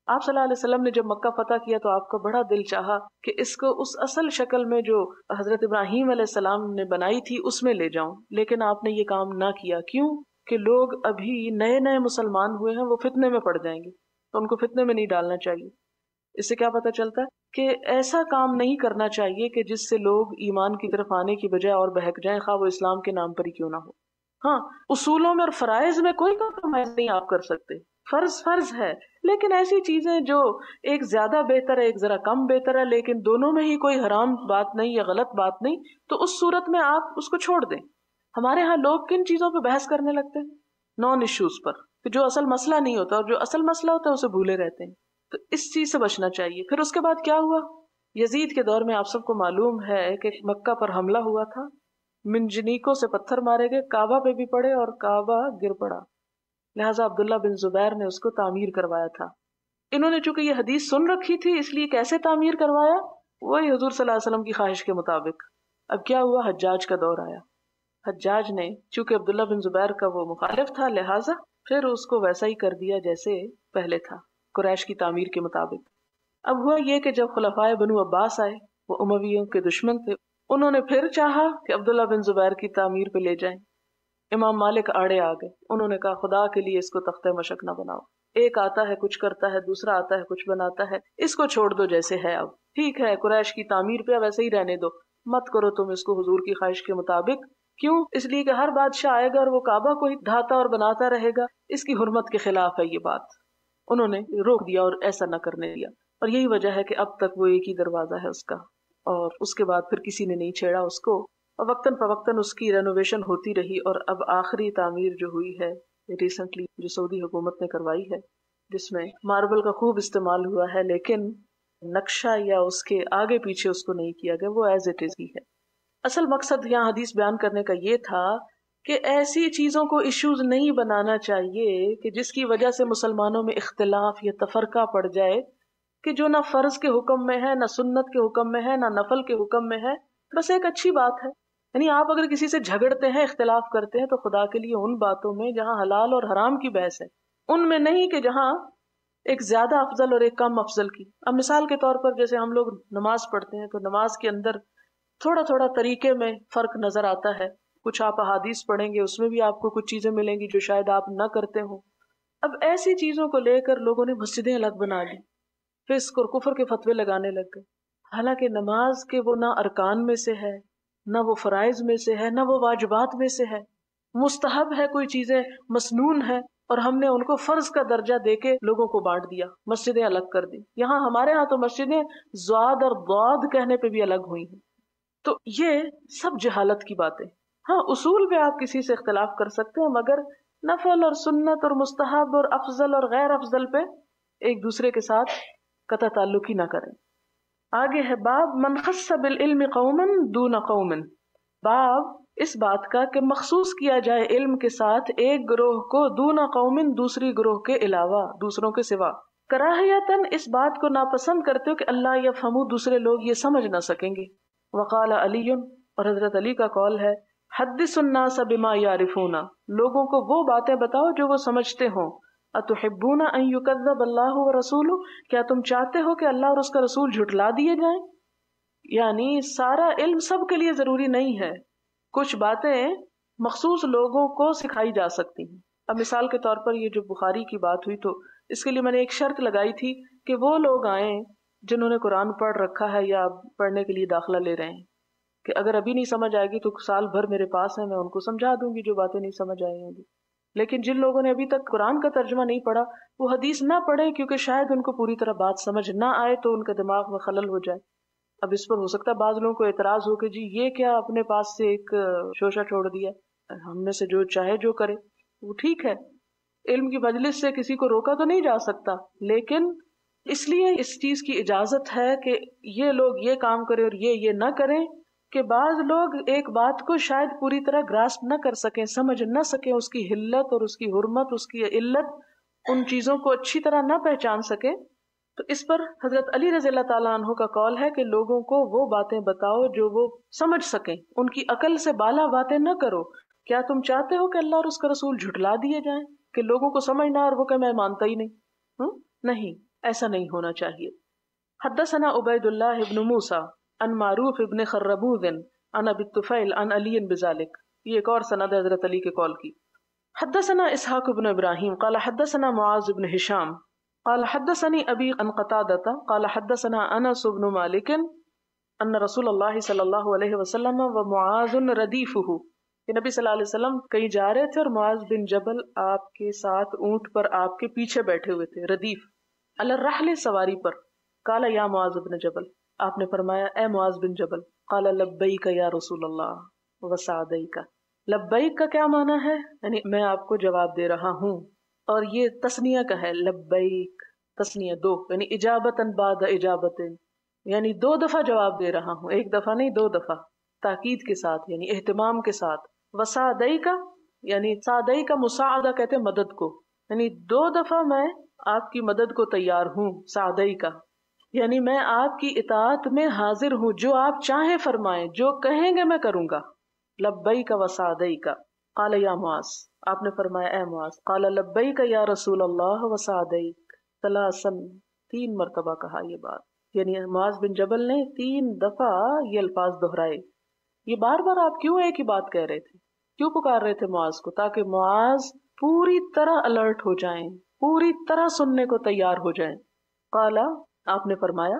آپ صلی اللہ علیہ وسلم نے جب مکہ فتح کیا تو آپ کا بڑا دل چاہا کہ اس کو اس اصل شکل میں جو حضرت ابراہیم علیہ السلام نے بنائی تھی اس میں لے جاؤں، لیکن آپ نے یہ کام نہ کیا۔ کیوں؟ کہ لوگ ابھی نئے نئے مسلمان ہوئے ہیں، وہ فتنے میں پڑ جائیں گے، تو ان کو فتنے میں نہیں ڈالنا چاہیے۔ اس سے کیا پتہ چلتا ہے کہ ایسا کام نہیں کرنا چاہیے کہ جس سے لوگ ایمان کی طرف آنے کی بجائے اور بہک جائیں، خواہ وہ اسلام کے نام پر ہی کیوں نہ ہو۔ ہاں، اصولوں میں اور فرائض میں کوئی کمپرومائز نہیں آپ کر سکتے، فرض فرض ہے، لیکن ایسی چیزیں جو ایک زیادہ بہتر ہے ایک ذرا کم بہتر ہے، لیکن دونوں میں ہی کوئی حرام بات نہیں یا غلط بات نہیں، تو اس صورت میں آپ اس کو چھوڑ دیں۔ ہمارے ہاں لوگ کن چیزوں پہ بحث کرنے لگتے ہیں؟ نان ایشوز پر، کہ جو اصل مسئلہ نہیں ہوتا، اور جو اصل مسئلہ ہوتا ہے اسے بھولے رہتے ہیں۔ تو اس چیز سے بچنا چاہیے۔ پھر اس کے بعد کیا ہوا؟ یزید کے دور میں آپ سب کو معلوم ہے کہ مکہ پر حملہ ہوا تھا، منجنیکوں سے پتھر مارے گئے، کعبہ پہ بھی پڑے اور کعبہ گر پڑا، لہٰذا عبداللہ بن زبیر نے اس کو تعمیر کروایا تھا۔ انہوں نے چونکہ یہ حدیث سن رکھی تھی، اس لیے کیسے تعمیر کروایا؟ وہی حضور صلی اللہ علیہ وسلم کی خواہش کے مطابق۔ اب کیا ہوا؟ حجاج کا دور آیا، حجاج نے چونکہ عبداللہ بن زبیر کا وہ مخالف تھا، لہٰذا پھر اس کو ویسا ہی کر دیا جیسے پہلے تھا، قریش کی تعمیر کے مطابق۔ اب ہوا یہ کہ جب خلفائے بنو عباس آئے، وہ امویوں کے دشمن تھے، انہوں نے پھر چاہا کہ عبداللہ بن زبیر کی تعمیر پہ لے جائیں۔ امام مالک آڑے آ گئے، انہوں نے کہا خدا کے لیے اس کو تختہ مشق نہ بناؤ، ایک آتا ہے کچھ کرتا ہے، دوسرا آتا ہے کچھ بناتا ہے، اس کو چھوڑ دو جیسے ہے۔ اب ٹھیک ہے قریش کی تعمیر پہ ویسے ہی رہنے دو، مت کرو تم اس کو حضور کی خواہش کے مطابق۔ کیوں؟ اس لیے کہ ہر بادشاہ آئے گا اور وہ کعبہ کو ہی ڈھاتا اور بناتا رہے گا، اس کی حرمت کے خلاف ہے یہ بات۔ انہوں نے روک دیا اور ایسا نہ کرنے دیا، اور یہی وجہ ہے کہ اب تک وہ ایک ہی دروازہ ہے اس کا، اور اس کے بعد پھر کسی نے نہیں چھیڑا اس کو، اور وقتاً فوقتاً اس کی رینوویشن ہوتی رہی، اور اب آخری تعمیر جو ہوئی ہے ریسنٹلی جو سعودی حکومت نے کروائی ہے، جس میں ماربل کا خوب استعمال ہوا ہے، لیکن نقشہ یا اس کے آگے پیچھے اس کو نہیں کیا گیا، وہ ایز اٹ از ہی ہے۔ اصل مقصد یہاں حدیث بیان کرنے کا یہ تھا کہ ایسی چیزوں کو ایشوز نہیں بنانا چاہیے کہ جس کی وجہ سے مسلمانوں میں اختلاف یا تفرقہ پڑ جائے، کہ جو نہ فرض کے حکم میں ہے، نہ سنت کے حکم میں ہے، نہ نفل کے حکم میں ہے، بس ایک اچھی بات ہے۔ یعنی آپ اگر کسی سے جھگڑتے ہیں، اختلاف کرتے ہیں، تو خدا کے لیے ان باتوں میں جہاں حلال اور حرام کی بحث ہے، ان میں نہیں کہ جہاں ایک زیادہ افضل اور ایک کم افضل کی۔ اب مثال کے طور پر جیسے ہم لوگ نماز پڑھتے ہیں، تو نماز کے اندر تھوڑا تھوڑا طریقے میں فرق نظر آتا ہے، کچھ آپ احادیث پڑھیں گے اس میں بھی آپ کو کچھ چیزیں ملیں گی جو شاید آپ نہ کرتے ہوں۔ اب ایسی چیزوں کو لے کر لوگوں نے مسجدیں الگ بنا لی، فسق اور کفر کے فتوے لگانے لگ گئے، حالانکہ نماز کے وہ نہ ارکان میں سے ہے، نہ وہ فرائض میں سے ہے، نہ وہ واجبات میں سے ہے، مستحب ہے، کوئی چیزیں مسنون ہے، اور ہم نے ان کو فرض کا درجہ دے کے لوگوں کو بانٹ دیا، مسجدیں الگ کر دی۔ یہاں ہمارے ہاں تو مسجدیں ضاد اور ضاد کہنے پہ بھی الگ ہوئی ہیں۔ تو یہ سب جہالت کی باتیں۔ ہاں اصول پہ آپ کسی سے اختلاف کر سکتے ہیں، مگر نفل اور سنت اور مستحب اور افضل اور غیر افضل پہ ایک دوسرے کے ساتھ قطع تعلق ہی نہ کریں۔ آگے ہے باب من خص بالعلم قوما دون قوم، باب اس بات کا کہ مخصوص کیا جائے علم کے ساتھ ایک گروہ کو دون قوم دوسری گروہ کے علاوہ، دوسروں کے سوا، کراہیتاً اس بات کو ناپسند کرتے ہو کہ اللہ یفہمو دوسرے لوگ یہ سمجھ نہ سکیں گے۔ وقال علی، اور حضرت علی کا قول ہے، حدث الناس بما یعرفون، لوگوں کو وہ باتیں بتاؤ جو وہ سمجھتے ہوں۔ اتحبون ان یکذب اللہ ورسولہ، کیا تم چاہتے ہو کہ اللہ اور اس کا رسول جھٹلا دیے جائیں؟ یعنی سارا علم سب کے لیے ضروری نہیں ہے، کچھ باتیں مخصوص لوگوں کو سکھائی جا سکتی ہیں۔ اب مثال کے طور پر یہ جو بخاری کی بات ہوئی، تو اس کے لیے میں نے ایک شرط لگائی تھی کہ وہ لوگ آئیں جنہوں نے قرآن پڑھ رکھا ہے یا پڑھنے کے لیے داخلہ لے رہے ہیں، کہ اگر ابھی نہیں سمجھ آئے گی تو سال بھر میرے پاس ہے، میں ان کو سمجھا دوں گی جو باتیں نہیں سمجھ آئی ہوں گی۔ لیکن جن لوگوں نے ابھی تک قرآن کا ترجمہ نہیں پڑھا، وہ حدیث نہ پڑھے، کیونکہ شاید ان کو پوری طرح بات سمجھ نہ آئے تو ان کا دماغ میں خلل ہو جائے۔ اب اس پر ہو سکتا ہے بعض لوگوں کو اعتراض ہو کہ جی یہ کیا اپنے پاس سے ایک شوشہ چھوڑ دیا، ہم میں سے جو چاہے جو کرے، وہ ٹھیک ہے، علم کی مجلس سے کسی کو روکا تو نہیں جا سکتا، لیکن اس لیے اس چیز کی اجازت ہے کہ یہ لوگ یہ کام کریں اور یہ نہ کریں، کہ بعض لوگ ایک بات کو شاید پوری طرح گراسپ نہ کر سکیں، سمجھ نہ سکیں، اس کی حلت اور اس کی حرمت، اس کی علت، ان چیزوں کو اچھی طرح نہ پہچان سکیں۔ تو اس پر حضرت علی رضی اللہ تعالیٰ عنہ کا قول ہے کہ لوگوں کو وہ باتیں بتاؤ جو وہ سمجھ سکیں، ان کی عقل سے بالا باتیں نہ کرو۔ کیا تم چاہتے ہو کہ اللہ اور اس کا رسول جھٹلا دیے جائیں، کہ لوگوں کو سمجھ نہ اور وہ کہ میں مانتا ہی نہیں؟ نہیں، ایسا نہیں ہونا چاہیے. حدثنا عبید اللہ ابن موسیٰ عن معروف ابن خربوذ عن ابی الطفیل عن علی بذالک. یہ ایک اور سند ہے حضرت علی کے قول کی. حدثنا اسحاق بن ابراہیم قال حدثنا معاذ بن ہشام قال حدثني ابی عن قتادہ قال حدثنا انس بن مالک ان رسول اللہ صلی اللہ علیہ وسلم ومعاذ ردیفہ کہ نبی صلی اللہ علیہ وسلم کہیں جا رہے تھے اور معاذ بن جبل آپ کے ساتھ اونٹ پر آپ کے پیچھے بیٹھے ہوئے تھے. ردیف علی الرحل سواری پر. قال یا معاذ بن جبل آپ نے فرمایا اے معاذ بن جبل. قال لبیک یا رسول اللہ وسعدیک. لبیک کا کیا معنی ہے؟ یعنی میں آپ کو جواب دے رہا ہوں. اور یہ تسنیہ کا ہے لبیک تسنیہ دو یعنی اجابتاً بعد اجابتن یعنی 2 دفعہ جواب دے رہا ہوں, 1 دفعہ نہیں 2 دفعہ تاکید کے ساتھ یعنی اہتمام کے ساتھ. وسعدی کا یعنی سعدی کا مساعدہ کہتے ہیں مدد کو, یعنی 2 دفعہ میں آپ کی مدد کو تیار ہوں. سعدی کا یعنی میں آپ کی اطاعت میں حاضر ہوں, جو آپ چاہیں فرمائیں, جو کہیں گے میں کروں گا. لبیک وسعدیک. قال یا معاذ آپ نے فرمایا اے معاذ. قال لبیک یا رسول اللہ وسعدیک. ثلاثاً 3 مرتبہ کہا یہ بات, یعنی معاذ بن جبل نے 3 دفعہ یہ الفاظ دہرائے. یہ بار بار آپ کیوں ایک ہی بات کہہ رہے تھے, کیوں پکار رہے تھے معاذ کو؟ تاکہ معاذ پوری طرح الرٹ ہو جائیں, پوری طرح سننے کو تیار ہو جائیں. قال آپ نے فرمایا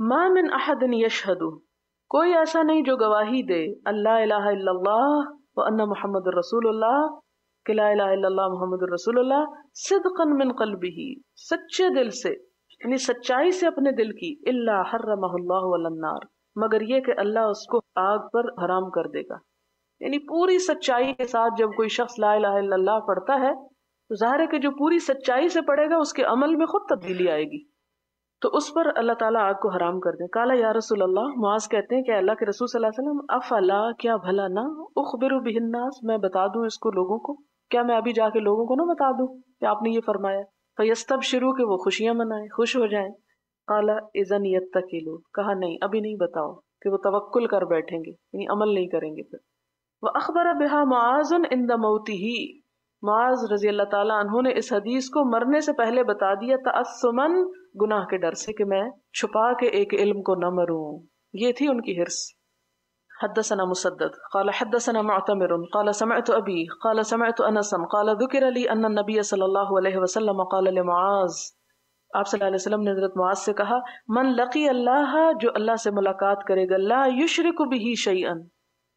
ما من احد یشہد کوئی ایسا نہیں جو گواہی دے اللہ الہ الا اللہ وان محمد رسول اللہ کہ لا الہ الا اللہ محمد رسول اللہ صدقا من قلبہ سچے دل سے یعنی سچائی سے اپنے دل کی, الا حرمہ اللہ علی النار مگر یہ کہ اللہ اس کو آگ پر حرام کر دے گا. یعنی پوری سچائی کے ساتھ جب کوئی شخص لا الہ الا اللہ پڑھتا ہے تو ظاہر ہے کہ جو پوری سچائی سے پڑھے گا اس کے عمل میں خود تبدیلی آئے گی, تو اس پر اللہ تعالیٰ آگ کو حرام کر دیں. قال یا رسول اللہ معاذ کہتے ہیں کہ اللہ کے رسول صلی اللہ علیہ وسلم افلا کیا بھلا نہ اخبر بہ الناس میں بتا دوں اس کو لوگوں کو, کیا میں ابھی جا کے لوگوں کو نہ بتا دوں کہ آپ نے یہ فرمایا؟ فیستبشروا کہ وہ خوشیاں منائیں, خوش ہو جائیں. قال اذن یتکلوا کہا نہیں ابھی نہیں بتاؤ, کہ وہ توکل کر بیٹھیں گے یعنی عمل نہیں کریں گے. پھر واخبر بها معاذ عند موته معاذ رضی اللہ تعالیٰ عنہ نے اس حدیث کو مرنے سے پہلے بتا دیا تعصما گناہ کے ڈر سے کہ میں چھپا کے ایک علم کو نہ مروں. یہ تھی ان کی حرص. حدثنا مسدد قال حدثنا معتمر قال سمعت ابي قال سمعت انسا قال ذكر لي ان النبي صلى الله عليه وسلم قال لمعاذ آپ صلی اللہ علیہ وسلم نے حضرت معاذ سے کہا من لقی اللہ جو اللہ سے ملاقات کرے گا لا یشرک به شیئا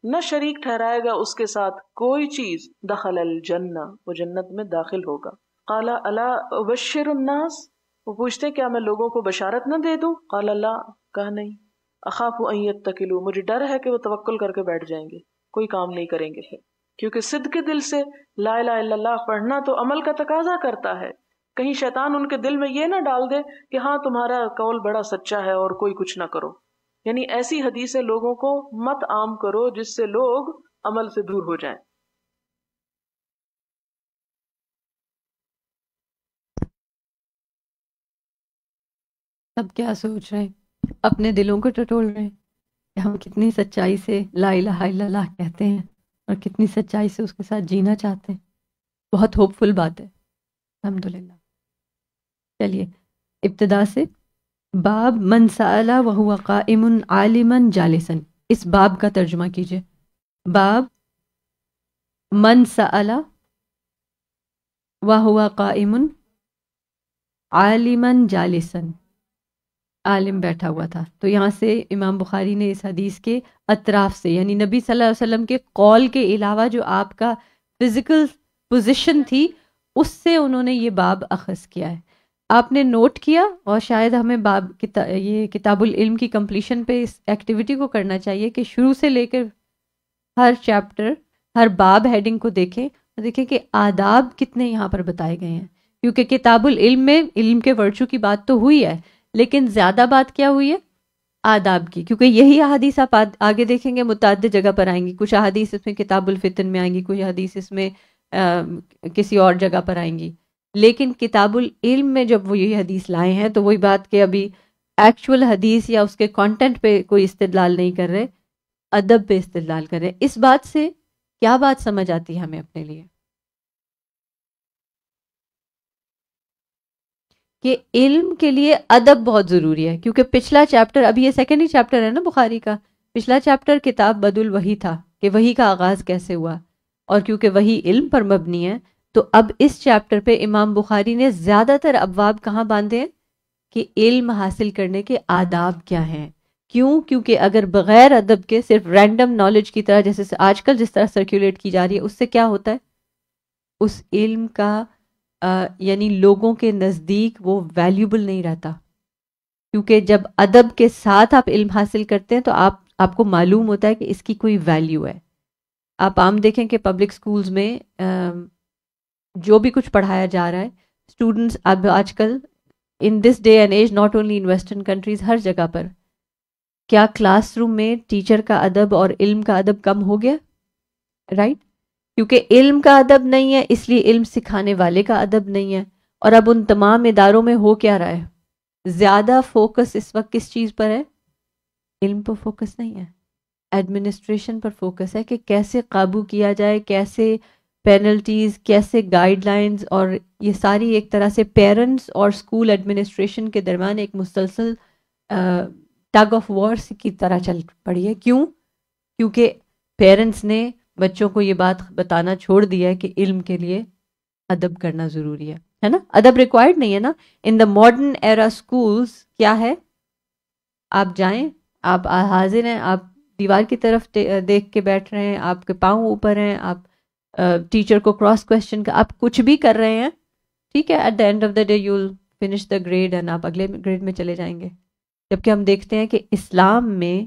نہ شریک ٹھہرائے گا اس کے ساتھ کوئی چیز دخل الجنہ وہ جنت میں داخل ہوگا. قال الا ابشر الناس وہ پوچھتے کیا میں لوگوں کو بشارت نہ دے دوں؟ قال لا کہا نہیں. اخاف ان یتکلوا مجھے ڈر ہے کہ وہ توکل کر کے بیٹھ جائیں گے, کوئی کام نہیں کریں گے. کیونکہ صدق کے دل سے لا الہ الا اللہ پڑھنا تو عمل کا تقاضا کرتا ہے. کہیں شیطان ان کے دل میں یہ نہ ڈال دے کہ ہاں تمہارا قول بڑا سچا ہے اور کوئی کچھ نہ کرو. یعنی ایسی حدیثیں لوگوں کو مت عام کرو جس سے لوگ عمل سے دور ہو جائیں. اب کیا سوچ رہے ہیں, اپنے دلوں کو ٹٹول رہے ہیں کہ ہم کتنی سچائی سے لا الہ الا اللہ کہتے ہیں اور کتنی سچائی سے اس کے ساتھ جینا چاہتے ہیں. بہت ہوپ فل بات ہے الحمدللہ. چلیے ابتدا سے باب من سأل وهو قائم عالما جالسا, اس باب کا ترجمہ کیجئے. باب من سأل وهو قائم عالما جالسا, عالم بیٹھا ہوا تھا. تو یہاں سے امام بخاری نے اس حدیث کے اطراف سے یعنی نبی صلی اللہ علیہ وسلم کے قول کے علاوہ جو آپ کا فزیکل پوزیشن تھی اس سے انہوں نے یہ باب اخذ کیا ہے. آپ نے نوٹ کیا اور شاید ہمیں یہ کتاب العلم کی کمپلیشن پہ اس ایکٹیویٹی کو کرنا چاہیے کہ شروع سے لے کر ہر چیپٹر ہر باب ہیڈنگ کو دیکھیں اور دیکھیں کہ آداب کتنے یہاں پر بتائے گئے ہیں. کیونکہ کتاب العلم میں علم کے ورچو کی بات تو ہوئی ہے لیکن زیادہ بات کیا ہوئی ہے آداب کی, کیونکہ یہی احادیث آپ آگے دیکھیں گے متعدد جگہ پر آئیں گی. کچھ احادیث اس میں کتاب الفتن میں آئیں گی, کچھ حدیث اس میں کسی اور جگہ پر آئیں گی. لیکن کتاب العلم میں جب وہ یہ حدیث لائے ہیں تو وہی بات کہ ابھی ایکچول حدیث یا اس کے کانٹینٹ پہ کوئی استدلال نہیں کر رہے, ادب پہ استدلال کر رہے. اس بات سے کیا بات سمجھ آتی ہے ہمیں اپنے لیے کہ علم کے لیے ادب بہت ضروری ہے، کیونکہ پچھلا چیپٹر، ابھی یہ سیکنڈ ہی چیپٹر ہے نا بخاری کا، پچھلا چیپٹر کتاب بدء الوحی تھا کہ وحی کا آغاز کیسے ہوا، اور کیونکہ وحی علم پر مبنی ہے تو اب اس چیپٹر پہ امام بخاری نے زیادہ تر ابواب کہاں باندھے ہیں کہ علم حاصل کرنے کے آداب کیا ہیں. کیوں؟ کیونکہ اگر بغیر ادب کے صرف رینڈم نالج کی طرح جیسے آج کل جس طرح سرکولیٹ کی جا رہی ہے، اس سے کیا ہوتا ہے، اس علم کا یعنی لوگوں کے نزدیک وہ ویلیوبل نہیں رہتا. کیونکہ جب ادب کے ساتھ آپ علم حاصل کرتے ہیں تو آپ کو معلوم ہوتا ہے کہ اس کی کوئی ویلیو ہے. آپ عام دیکھیں کہ پبلک سکولز میں جو بھی کچھ پڑھایا جا رہا ہے، اسٹوڈنٹس اب آج کل in this day and age, not only in western countries, ہر جگہ پر کیا کلاس روم میں ٹیچر کا ادب اور علم کا ادب کم ہو گیا؟ رائٹ؟ کیونکہ علم کا ادب نہیں ہے، اس لیے علم سکھانے والے کا ادب نہیں ہے. اور اب ان تمام اداروں میں ہو کیا رہا ہے، زیادہ فوکس اس وقت کس چیز پر ہے؟ علم پر فوکس نہیں ہے، ایڈمنسٹریشن پر فوکس ہے کہ کیسے قابو کیا جائے، کیسے پینلٹیز، کیسے گائیڈ لائنز، اور یہ ساری ایک طرح سے پیرنٹس اور اسکول ایڈمنسٹریشن کے درمیان ایک مسلسل ٹگ آف وار کی طرح چل پڑی ہے. کیوں؟ کیونکہ پیرنٹس نے بچوں کو یہ بات بتانا چھوڑ دیا ہے کہ علم کے لیے ادب کرنا ضروری ہے نا. ادب ریکوائرڈ نہیں ہے نا. ان دا ماڈرن ایرا اسکولز کیا ہے، آپ جائیں، آپ حاضر ہیں، آپ دیوار کی طرف دیکھ کے بیٹھ رہے ہیں، آپ کے پاؤں اوپر ہیں، آپ ٹیچر کو کراس کوشچن کا، آپ کچھ بھی کر رہے ہیں، ٹھیک ہے، at the end of the day you will finish the grade and آپ اگلے گریڈ میں چلے جائیں گے. جبکہ ہم دیکھتے ہیں کہ اسلام میں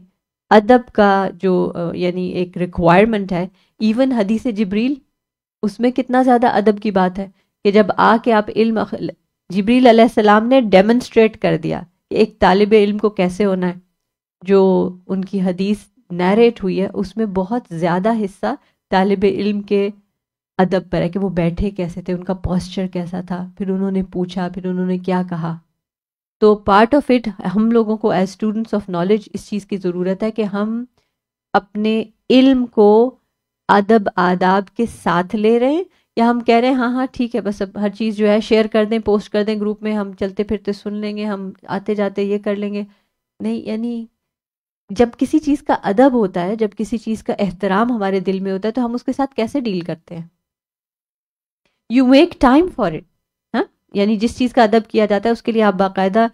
ادب کا جو یعنی ایک ریکوائرمنٹ ہے، ایون حدیث جبریل اس میں کتنا زیادہ ادب کی بات ہے کہ جب آ کے آپ علم، جبریل علیہ السلام نے ڈیمونسٹریٹ کر دیا کہ ایک طالب علم کو کیسے ہونا ہے. جو ان کی حدیث نیریٹ ہوئی ہے اس میں بہت زیادہ حصہ طالب علم کے ادب پر ہے کہ وہ بیٹھے کیسے تھے، ان کا پوسچر کیسا تھا، پھر انہوں نے پوچھا، پھر انہوں نے کیا کہا. تو پارٹ آف اٹ ہم لوگوں کو ایز اسٹوڈنٹس آف نالج اس چیز کی ضرورت ہے کہ ہم اپنے علم کو ادب آداب کے ساتھ لے رہے ہیں، یا ہم کہہ رہے ہیں ہاں ٹھیک ہے بس اب ہر چیز جو ہے شیئر کر دیں، پوسٹ کر دیں گروپ میں، ہم چلتے پھرتے سن لیں گے، ہم آتے جاتے یہ کر لیں گے. نہیں، یعنی جب کسی چیز کا ادب ہوتا ہے، جب کسی چیز کا احترام ہمارے دل میں ہوتا ہے تو ہم اس کے ساتھ کیسے ڈیل کرتے ہیں؟ You make time for it. ہاں، یعنی جس چیز کا ادب کیا جاتا ہے اس کے لیے آپ باقاعدہ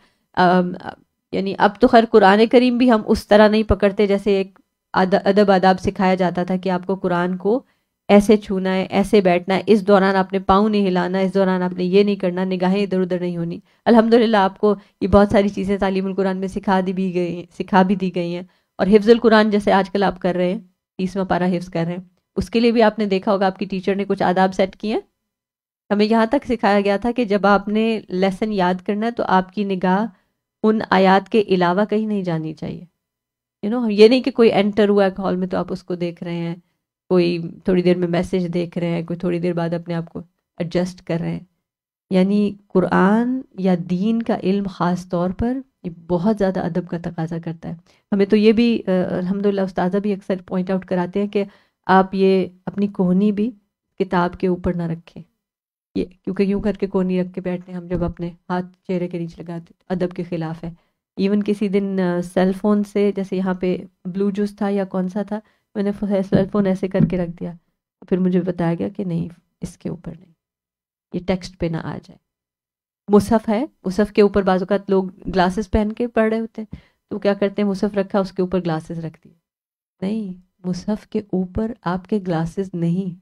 یعنی اب تو خیر قرآن کریم بھی ہم اس طرح نہیں پکڑتے جیسے ایک ادب آداب سکھایا جاتا تھا کہ آپ کو قرآن کو ایسے چھونا ہے، ایسے بیٹھنا ہے، اس دوران آپ نے پاؤں نہیں ہلانا، اس دوران آپ نے یہ نہیں کرنا، نگاہیں ادھر ادھر نہیں ہونی. الحمدللہ آپ کو یہ بہت ساری چیزیں تعلیم القرآن میں سکھا بھی دی گئی ہیں. اور حفظ القرآن جیسے آج کل آپ کر رہے ہیں، 30واں پارہ حفظ کر رہے ہیں، اس کے لیے بھی آپ نے دیکھا ہوگا آپ کی ٹیچر نے کچھ آداب سیٹ کیے ہیں. ہمیں یہاں تک سکھایا گیا تھا کہ جب آپ نے لیسن یاد کرنا ہے تو آپ کی نگاہ ان آیات کے علاوہ کہیں نہیں جانی چاہیے. یہ نہیں کہ کوئی انٹر ہوا ہے ہال میں تو آپ اس کو دیکھ رہے ہیں، کوئی تھوڑی دیر میں میسج دیکھ رہے ہیں، کوئی تھوڑی دیر بعد اپنے آپ کو ایڈجسٹ کر رہے ہیں. یعنی قرآن یا دین کا علم خاص طور پر یہ بہت زیادہ ادب کا تقاضا کرتا ہے. ہمیں تو یہ بھی الحمدللہ استاذہ بھی اکثر پوائنٹ آؤٹ کراتے ہیں کہ آپ یہ اپنی کوہنی بھی کتاب کے اوپر نہ رکھیں، یہ کیونکہ یوں کر کے کونی رکھ کے بیٹھتے ہیں ہم جب اپنے ہاتھ چہرے کے نیچے لگاتے ادب کے خلاف ہے. ایون کسی دن سیل فون سے، جیسے یہاں پہ بلو جوس تھا یا کون سا تھا، میں نے سیل فون ایسے کر کے رکھ دیا، پھر مجھے بتایا گیا کہ نہیں اس کے اوپر نہیں، یہ ٹیکسٹ پہ نہ آ جائے. مصحف ہے، مصحف کے اوپر بعض اوقات لوگ گلاسز پہن کے پڑھ رہے ہوتے ہیں تو کیا کرتے ہیں، مصحف رکھا اس کے اوپر گلاسز رکھ دیے. نہیں، مصحف کے اوپر آپ کے گلاسز نہیں،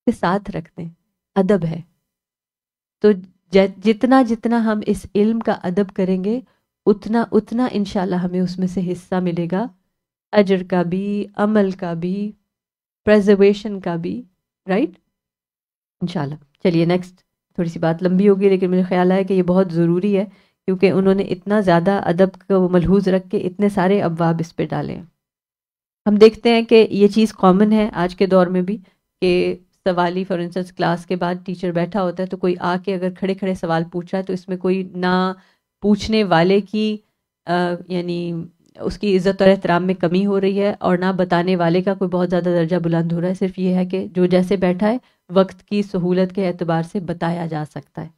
کے ساتھ رکھ دیں، ادب ہے. تو جتنا ہم اس علم کا ادب کریں گے اتنا انشاءاللہ ہمیں اس میں سے حصہ ملے گا، اجر کا بھی، عمل کا بھی، پریزرویشن کا بھی، رائٹ انشاءاللہ. چلیے نیکسٹ، تھوڑی سی بات لمبی ہوگی لیکن مجھے خیال ہے کہ یہ بہت ضروری ہے کیونکہ انہوں نے اتنا زیادہ ادب کو ملحوظ رکھ کے اتنے سارے ابواب اس پہ ڈالے ہیں. ہم دیکھتے ہیں کہ یہ چیز کامن ہے آج کے دور میں بھی کہ سوالی فار انسٹنس کلاس کے بعد ٹیچر بیٹھا ہوتا ہے تو کوئی آ کے اگر کھڑے کھڑے سوال پوچھ رہا ہے تو اس میں کوئی نہ پوچھنے والے کی یعنی اس کی عزت اور احترام میں کمی ہو رہی ہے اور نہ بتانے والے کا کوئی بہت زیادہ درجہ بلند ہو رہا ہے. صرف یہ ہے کہ جو جیسے بیٹھا ہے وقت کی سہولت کے اعتبار سے بتایا جا سکتا ہے.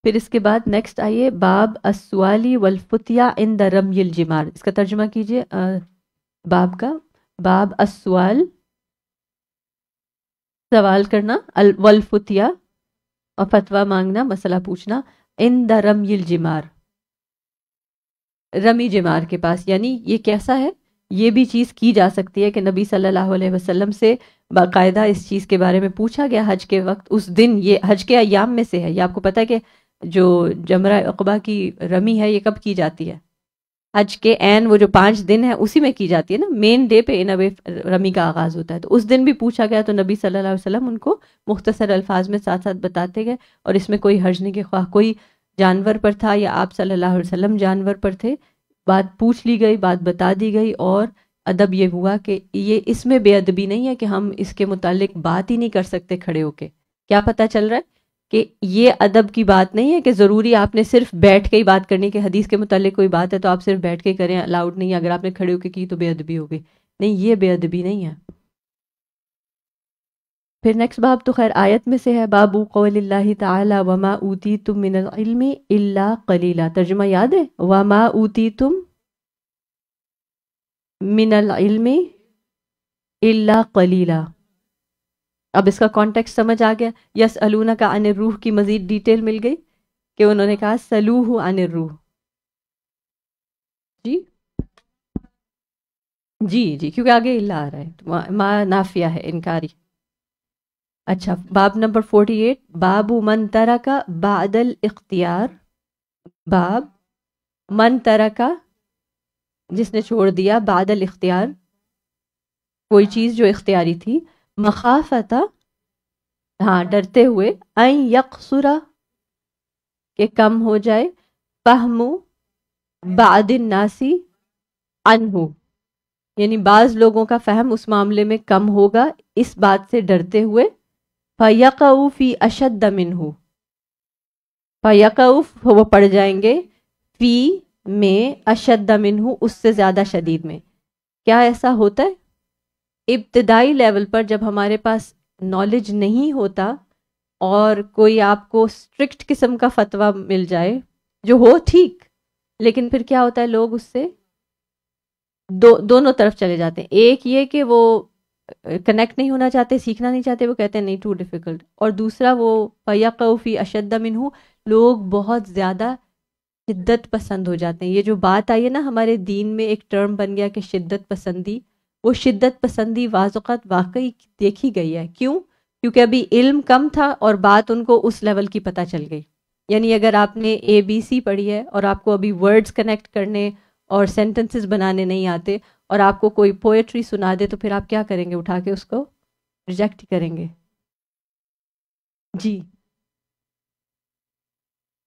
پھر اس کے بعد نیکسٹ آئیے باب السوالی والفتیا عند رمی الجمار. اس کا ترجمہ کیجئے باب کا. باب السوال سوال کرنا، والفتیا اور فتویٰ مانگنا، مسئلہ پوچھنا، عند رمی الجمار رمی جمار کے پاس. یعنی یہ کیسا ہے؟ یہ بھی چیز کی جا سکتی ہے کہ نبی صلی اللہ علیہ وسلم سے باقاعدہ اس چیز کے بارے میں پوچھا گیا حج کے وقت. اس دن یہ حج کے ایام میں سے ہے. یہ آپ کو پتہ ہے کہ جو جمرہ عقبہ کی رمی ہے یہ کب کی جاتی ہے؟ حج کے عین وہ جو 5 دن ہے اسی میں کی جاتی ہے نا. مین ڈے پہ رمی کا آغاز ہوتا ہے. تو اس دن بھی پوچھا گیا تو نبی صلی اللہ علیہ وسلم ان کو مختصر الفاظ میں ساتھ ساتھ بتاتے گئے. اور اس میں کوئی حرج نہیں کہ خواہ کوئی جانور پر تھا یا آپ صلی اللہ علیہ وسلم جانور پر تھے، بات پوچھ لی گئی، بات بتا دی گئی. اور ادب یہ ہوا کہ یہ اس میں بے ادبی نہیں ہے کہ ہم اس کے متعلق بات ہی نہیں کر سکتے کھڑے ہو کے. کیا پتہ چل رہا ہے کہ یہ ادب کی بات نہیں ہے کہ ضروری آپ نے صرف بیٹھ کے ہی بات کرنی، کہ حدیث کے متعلق کوئی بات ہے تو آپ صرف بیٹھ کے کریں، الاؤڈ نہیں ہے. اگر آپ نے کھڑے ہو کے کی تو بے ادبی ہو گئی. نہیں، یہ بے ادبی نہیں ہے. پھر نیکسٹ باب تو خیر آیت میں سے ہے، باب قول اللہ تعالی وما اوتیتم من العلم الا قلیلا. ترجمہ یاد ہے؟ وما اوتیتم من العلم الا قلیلا. اب اس کا کانٹیکسٹ سمجھ آ گیا. یسألونک عن الروح کی مزید ڈیٹیل مل گئی کہ انہوں نے کہا سلوہ عن الروح. جی جی جی، کیونکہ آگے الا آ رہا ہے، ما نافیہ ہے، انکاری. اچھا، باب نمبر 48 باب من ترک بعد الاختیار. باب من ترک، جس نے چھوڑ دیا، بعد الاختیار کوئی چیز جو اختیاری تھی، مخافتا ہاں ڈرتے ہوئے، این یقصرا کہ کم ہو جائے، فہم بعد الناسی عنہ یعنی بعض لوگوں کا فہم اس معاملے میں کم ہوگا، اس بات سے ڈرتے ہوئے. فَيَقَعُ فِي أَشَدَّ مِنْهُ فَيَقَعُ وہ پڑ جائیں گے، فی میں، اشد منہ اس سے زیادہ شدید میں. کیا ایسا ہوتا ہے ابتدائی لیول پر جب ہمارے پاس نالج نہیں ہوتا اور کوئی آپ کو اسٹرکٹ قسم کا فتویٰ مل جائے جو ہو ٹھیک، لیکن پھر کیا ہوتا ہے لوگ اس سے دونوں طرف چلے جاتے ہیں. ایک یہ کہ وہ کنیکٹ نہیں ہونا چاہتے، سیکھنا نہیں چاہتے، وہ کہتے ہیں نہیں ٹو ڈیفیکلٹ. اور دوسرا وہ فَيَقَعُ فِي أَشَدَّ مِنْهُ لوگ بہت زیادہ شدت پسند ہو جاتے ہیں. یہ جو بات آئی ہے نا ہمارے دین میں ایک ٹرم بن گیا کہ شدت پسندی، وہ شدت پسندی بعض اوقات واقعی دیکھی گئی ہے. کیوں؟ کیونکہ ابھی علم کم تھا اور بات ان کو اس لیول کی پتہ چل گئی. یعنی اگر آپ نے ABC پڑھی ہے اور آپ کو ابھی ورڈز کنیکٹ کرنے اور سینٹنسز بنانے نہیں آتے اور آپ کو کوئی پوئٹری سنا دے تو پھر آپ کیا کریں گے؟ اٹھا کے اس کو ریجیکٹ کریں گے. جی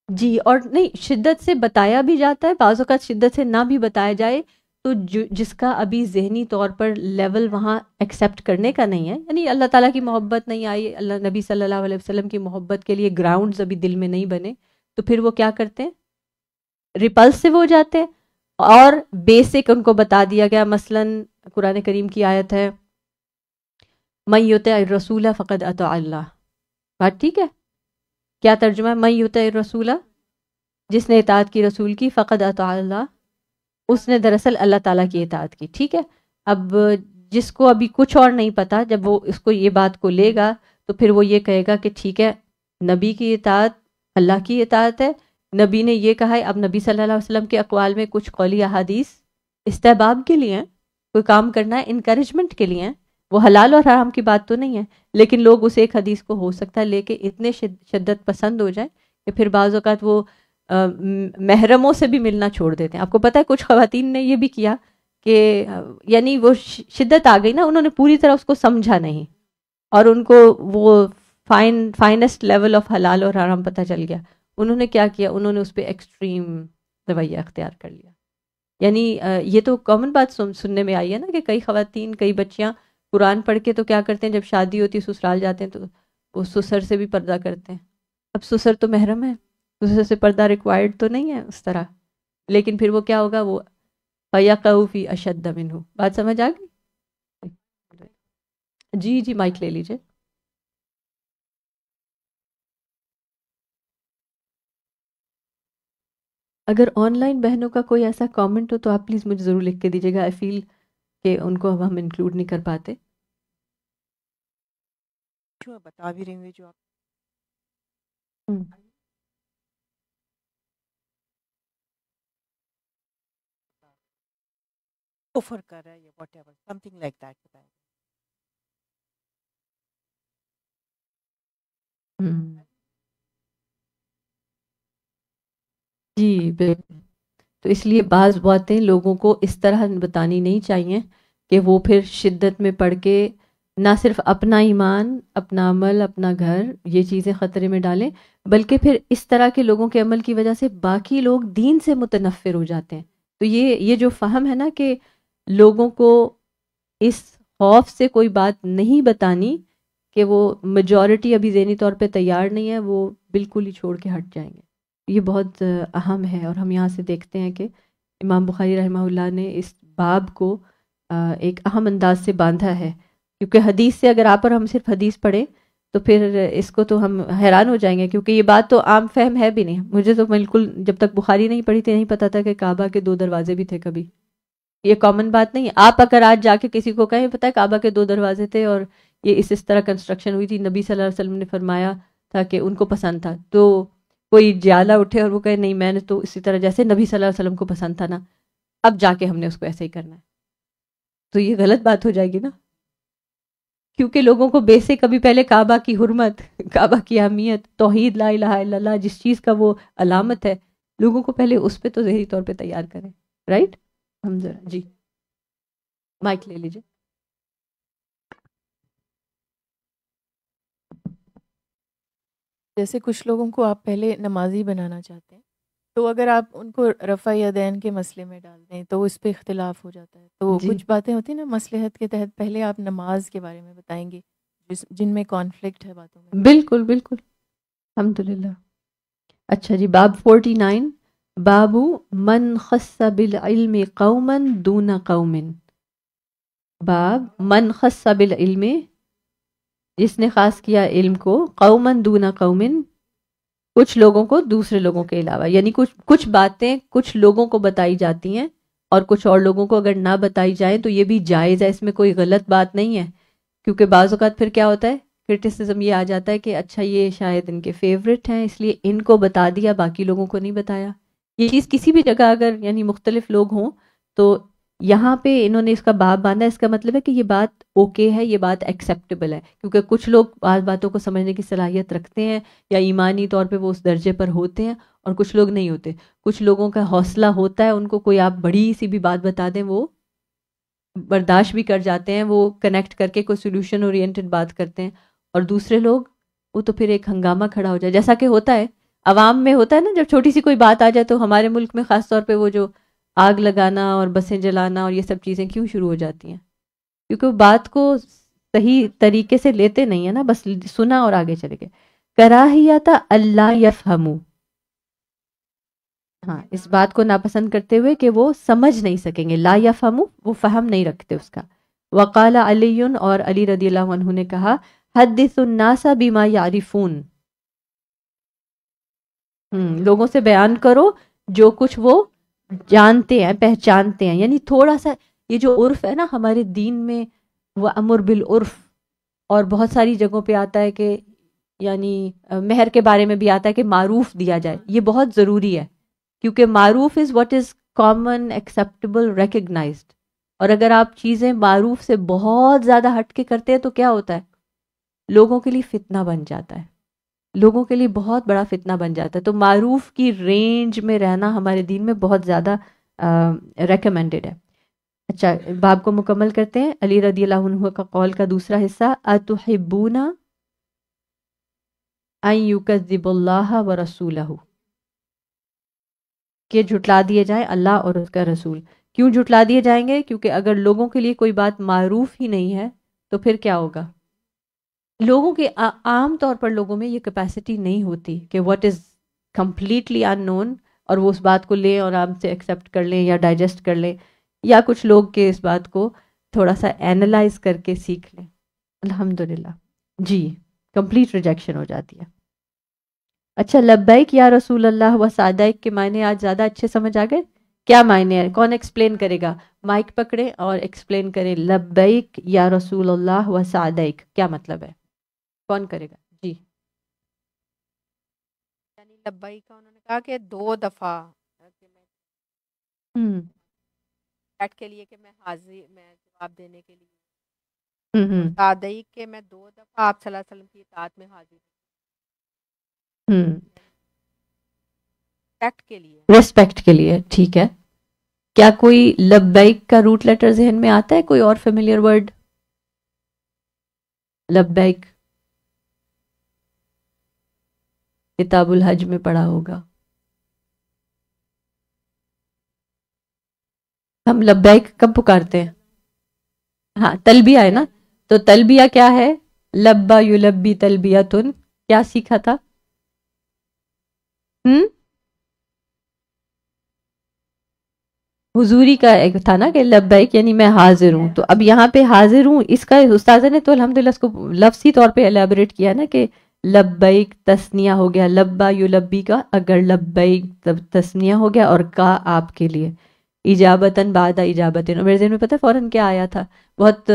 جی، اور نہیں، شدت سے بتایا بھی جاتا ہے، بعض اوقات شدت سے نہ بھی بتایا جائے تو جس کا ابھی ذہنی طور پر لیول وہاں ایکسیپٹ کرنے کا نہیں ہے، یعنی اللہ تعالیٰ کی محبت نہیں آئی، اللہ نبی صلی اللہ علیہ وسلم کی محبت کے لیے گراؤنڈز ابھی دل میں نہیں بنے، تو پھر وہ کیا کرتے ہیں؟ ریپلسو ہو جاتے ہیں. اور بیسک ان کو بتا دیا گیا، مثلا قرآن کریم کی آیت ہے من یطع الرسول فقد اطاع اللہ. بات ٹھیک ہے؟ کیا ترجمہ ہے من یطع الرسول؟ جس نے اطاعت کی رسول کی، فقد اطاع اللہ اس نے دراصل اللہ تعالیٰ کی اطاعت کی. ٹھیک ہے، اب جس کو ابھی کچھ اور نہیں پتا، جب وہ اس کو یہ بات کو لے گا تو پھر وہ یہ کہے گا کہ ٹھیک ہے نبی کی اطاعت اللہ کی اطاعت ہے، نبی نے یہ کہا ہے. اب نبی صلی اللہ علیہ وسلم کے اقوال میں کچھ قولی احادیث استحباب کے لیے ہیں، کوئی کام کرنا ہے انکریجمنٹ کے لیے ہیں، وہ حلال اور حرام کی بات تو نہیں ہے، لیکن لوگ اس ایک حدیث کو ہو سکتا ہے لے کے اتنے شدت پسند ہو جائیں کہ پھر بعض اوقات وہ محرموں سے بھی ملنا چھوڑ دیتے ہیں. آپ کو پتہ ہے کچھ خواتین نے یہ بھی کیا کہ یعنی وہ شدت آ گئی نا، انہوں نے پوری طرح اس کو سمجھا نہیں اور ان کو وہ فائنسٹ لیول آف حلال اور حرام پتہ چل گیا. انہوں نے کیا کیا؟ انہوں نے اس پہ ایکسٹریم رویہ اختیار کر لیا. یعنی یہ تو کامن بات سننے میں آئی ہے نا کہ کئی خواتین، کئی بچیاں قرآن پڑھ کے تو کیا کرتے ہیں جب شادی ہوتی ہے سسرال جاتے ہیں تو وہ سسر سے بھی پردہ کرتے ہیں. اب سسر تو محرم ہے، سسر سے پردہ ریکوائرڈ تو نہیں ہے اس طرح، لیکن پھر وہ کیا ہوگا؟ وہ فَيَقَعُ فِي أَشَدَّ مِنْهُ. بات سمجھ آ گئی؟ جی جی، مائک لے لیجئے. اگر آن لائن بہنوں کا کوئی ایسا کامنٹ ہو تو آپ پلیز مجھے ضرور لکھ کے دیجیے گا. آئی فیل کہ ان کو اب ہم انکلوڈ نہیں کر پاتے. جو بتا بھی رہی ہوں جو آپ کفر کر رہا ہے یا what ever some thing like that بتائیں. جی بالکل. تو اس لیے بعض باتیں لوگوں کو اس طرح بتانی نہیں چاہیے کہ وہ پھر شدت میں پڑھ کے نہ صرف اپنا ایمان، اپنا عمل، اپنا گھر، یہ چیزیں خطرے میں ڈالیں، بلکہ پھر اس طرح کے لوگوں کے عمل کی وجہ سے باقی لوگ دین سے متنفر ہو جاتے ہیں. تو یہ جو فہم ہے نا کہ لوگوں کو اس خوف سے کوئی بات نہیں بتانی کہ وہ میجورٹی ابھی ذہنی طور پہ تیار نہیں ہے، وہ بالکل ہی چھوڑ کے ہٹ جائیں گے، یہ بہت اہم ہے. اور ہم یہاں سے دیکھتے ہیں کہ امام بخاری رحمہ اللہ نے اس باب کو ایک اہم انداز سے باندھا ہے، کیونکہ حدیث سے اگر آپ اور ہم صرف حدیث پڑھیں تو پھر اس کو تو ہم حیران ہو جائیں گے، کیونکہ یہ بات تو عام فہم ہے بھی نہیں. مجھے تو بالکل جب تک بخاری نہیں پڑھی تھی نہیں پتا تھا کہ کعبہ کے 2 دروازے بھی تھے. کبھی یہ کامن بات نہیں ہے. آپ اگر آج جا کے کسی کو کہیں پتہ ہے کعبہ کے 2 دروازے تھے اور یہ اس طرح کنسٹرکشن ہوئی تھی، نبی صلی اللہ علیہ وسلم نے فرمایا تھا کہ ان کو پسند تھا، تو کوئی جیالہ اٹھے اور وہ کہے نہیں میں نے تو اسی طرح جیسے نبی صلی اللہ علیہ وسلم کو پسند تھا نا، اب جا کے ہم نے اس کو ایسے ہی کرنا ہے، تو یہ غلط بات ہو جائے گی نا. کیونکہ لوگوں کو بیسک کبھی پہلے کعبہ کی حرمت، کعبہ کی اہمیت، توحید لا الہ الا اللہ جس چیز کا وہ علامت ہے، لوگوں کو پہلے اس پہ تو ذہنی طور پہ تیار کریں. رائٹ؟ ہم ذرا جی مائک لے لیجیے. جیسے کچھ لوگوں کو آپ پہلے نمازی بنانا چاہتے ہیں، تو اگر آپ ان کو رفع یدین کے مسئلے میں ڈال دیں تو اس پہ اختلاف ہو جاتا ہے. تو جی کچھ باتیں ہوتی ہیں نا مصلحت کے تحت، پہلے آپ نماز کے بارے میں بتائیں گے جن میں کانفلکٹ ہے باتوں میں. بالکل بالکل الحمدللہ. اچھا جی، باب 49، باب من خص بالعلم قوما دون قوم. باب من خص بالعلم، جس نے خاص کیا علم کو، قوما دون قوم، کچھ لوگوں کو دوسرے لوگوں کے علاوہ. یعنی کچھ باتیں کچھ لوگوں کو بتائی جاتی ہیں اور کچھ اور لوگوں کو اگر نہ بتائی جائیں تو یہ بھی جائز ہے، اس میں کوئی غلط بات نہیں ہے. کیونکہ بعض اوقات پھر کیا ہوتا ہے، کرٹیسزم یہ آ جاتا ہے کہ اچھا یہ شاید ان کے فیوریٹ ہیں اس لیے ان کو بتا دیا باقی لوگوں کو نہیں بتایا. یہ چیز کسی بھی جگہ اگر یعنی مختلف لوگ ہوں تو یہاں پہ انہوں نے اس کا باب باندھا، اس کا مطلب ہے کہ یہ بات اوکے ہے، یہ بات ایکسیپٹیبل ہے. کیونکہ کچھ لوگ بعض باتوں کو سمجھنے کی صلاحیت رکھتے ہیں یا ایمانی طور پہ وہ اس درجے پر ہوتے ہیں اور کچھ لوگ نہیں ہوتے. کچھ لوگوں کا حوصلہ ہوتا ہے، ان کو کوئی آپ بڑی سی بھی بات بتا دیں وہ برداشت بھی کر جاتے ہیں، وہ کنیکٹ کر کے کوئی سولوشن اورینٹڈ بات کرتے ہیں. اور دوسرے لوگ وہ تو پھر ایک ہنگامہ کھڑا ہو جائے، جیسا کہ ہوتا ہے عوام میں ہوتا ہے نا، جب چھوٹی سی کوئی بات آ جائے تو ہمارے ملک میں خاص طور پہ وہ جو آگ لگانا اور بسیں جلانا اور یہ سب چیزیں کیوں شروع ہو جاتی ہیں؟ کیونکہ وہ بات کو صحیح طریقے سے لیتے نہیں ہے نا، بس سنا اور آگے چلے گئے. کراہیت اللہ یفہمو، ہاں اس بات کو ناپسند کرتے ہوئے کہ وہ سمجھ نہیں سکیں گے. لا یفہمو، وہ فہم نہیں رکھتے اس کا. وقال علی، اور علی رضی اللہ عنہ نے کہا، حدث الناس بما یعرفون، لوگوں سے بیان کرو جو کچھ وہ جانتے ہیں پہچانتے ہیں. یعنی تھوڑا سا یہ جو عرف ہے نا ہمارے دین میں، وہ امر بالعرف، اور بہت ساری جگہوں پہ آتا ہے کہ یعنی مہر کے بارے میں بھی آتا ہے کہ معروف دیا جائے. یہ بہت ضروری ہے کیونکہ معروف is what is common, acceptable, recognised. اور اگر آپ چیزیں معروف سے بہت زیادہ ہٹ کے کرتے ہیں تو کیا ہوتا ہے، لوگوں کے لیے فتنہ بن جاتا ہے، لوگوں کے لیے بہت بڑا فتنہ بن جاتا ہے. تو معروف کی رینج میں رہنا ہمارے دین میں بہت زیادہ ریکمینڈڈ ہے. اچھا باب کو مکمل کرتے ہیں. علی رضی اللہ عنہ کا قول کا دوسرا حصہ، اتحبون ان یکذب اللہ ورسولہ، کہ جھٹلا دیے جائیں اللہ اور اس کا رسول. کیوں جھٹلا دیے جائیں گے؟ کیونکہ اگر لوگوں کے لیے کوئی بات معروف ہی نہیں ہے تو پھر کیا ہوگا، لوگوں کے عام طور پر لوگوں میں یہ کیپیسٹی نہیں ہوتی کہ واٹ از کمپلیٹلی ان نون اور وہ اس بات کو لیں اور آرام سے ایکسیپٹ کر لیں یا ڈائجسٹ کر لیں، یا کچھ لوگ کے اس بات کو تھوڑا سا اینالائز کر کے سیکھ لیں. الحمدللہ جی کمپلیٹ ریجیکشن ہو جاتی ہے. اچھا لبیک یا رسول اللہ و سعدیک کے معنی آج زیادہ اچھے سمجھ آ گئے؟ کیا معنی ہے؟ کون ایکسپلین کرے گا؟ مائک پکڑے اور ایکسپلین کرے لبیک یا رسول اللہ و سعدیک کیا مطلب ہے؟ کون کرے گا؟ جی یعنی لبیک کا انہوں نے کہا کہ 2 دفعہ کہ میں ہوں بیٹھ کے لیے کہ میں حاضر میں جواب دینے کے لیے، ہوں اور سعدیک کہ میں 2 دفعہ آپ صلی اللہ علیہ وسلم کی اطاعت میں حاضر ہوں، ہوں ریسپیکٹ کے لیے۔ ریسپیکٹ کے لیے، ٹھیک ہے۔ کیا کوئی لبیک کا روٹ لیٹر ذہن میں آتا ہے؟ کوئی اور فیملیئر ورڈ؟ لبیک کتاب الحج میں پڑھا ہوگا۔ ہم لبیک کب پکارتے ہیں؟ ہاں تلبیہ ہے نا، تو تلبیہ کیا ہے؟ لبا یلبی تلبیتن، کیا سیکھا تھا؟ حضوری کا ایک تھا نا کہ لبیک یعنی میں حاضر ہوں، تو اب یہاں پہ حاضر ہوں اس کا استاذہ نے تو الحمدللہ اس کو لفظی طور پہ الیبوریٹ کیا نا کہ لبیک تثنیہ ہو گیا، لبا یلبی کا اگر لبیک تثنیہ ہو گیا اور کا آپ کے لیے اجابتاً بعد اجابتن، اور میرے ذہن میں پتہ فوراً کیا آیا تھا، بہت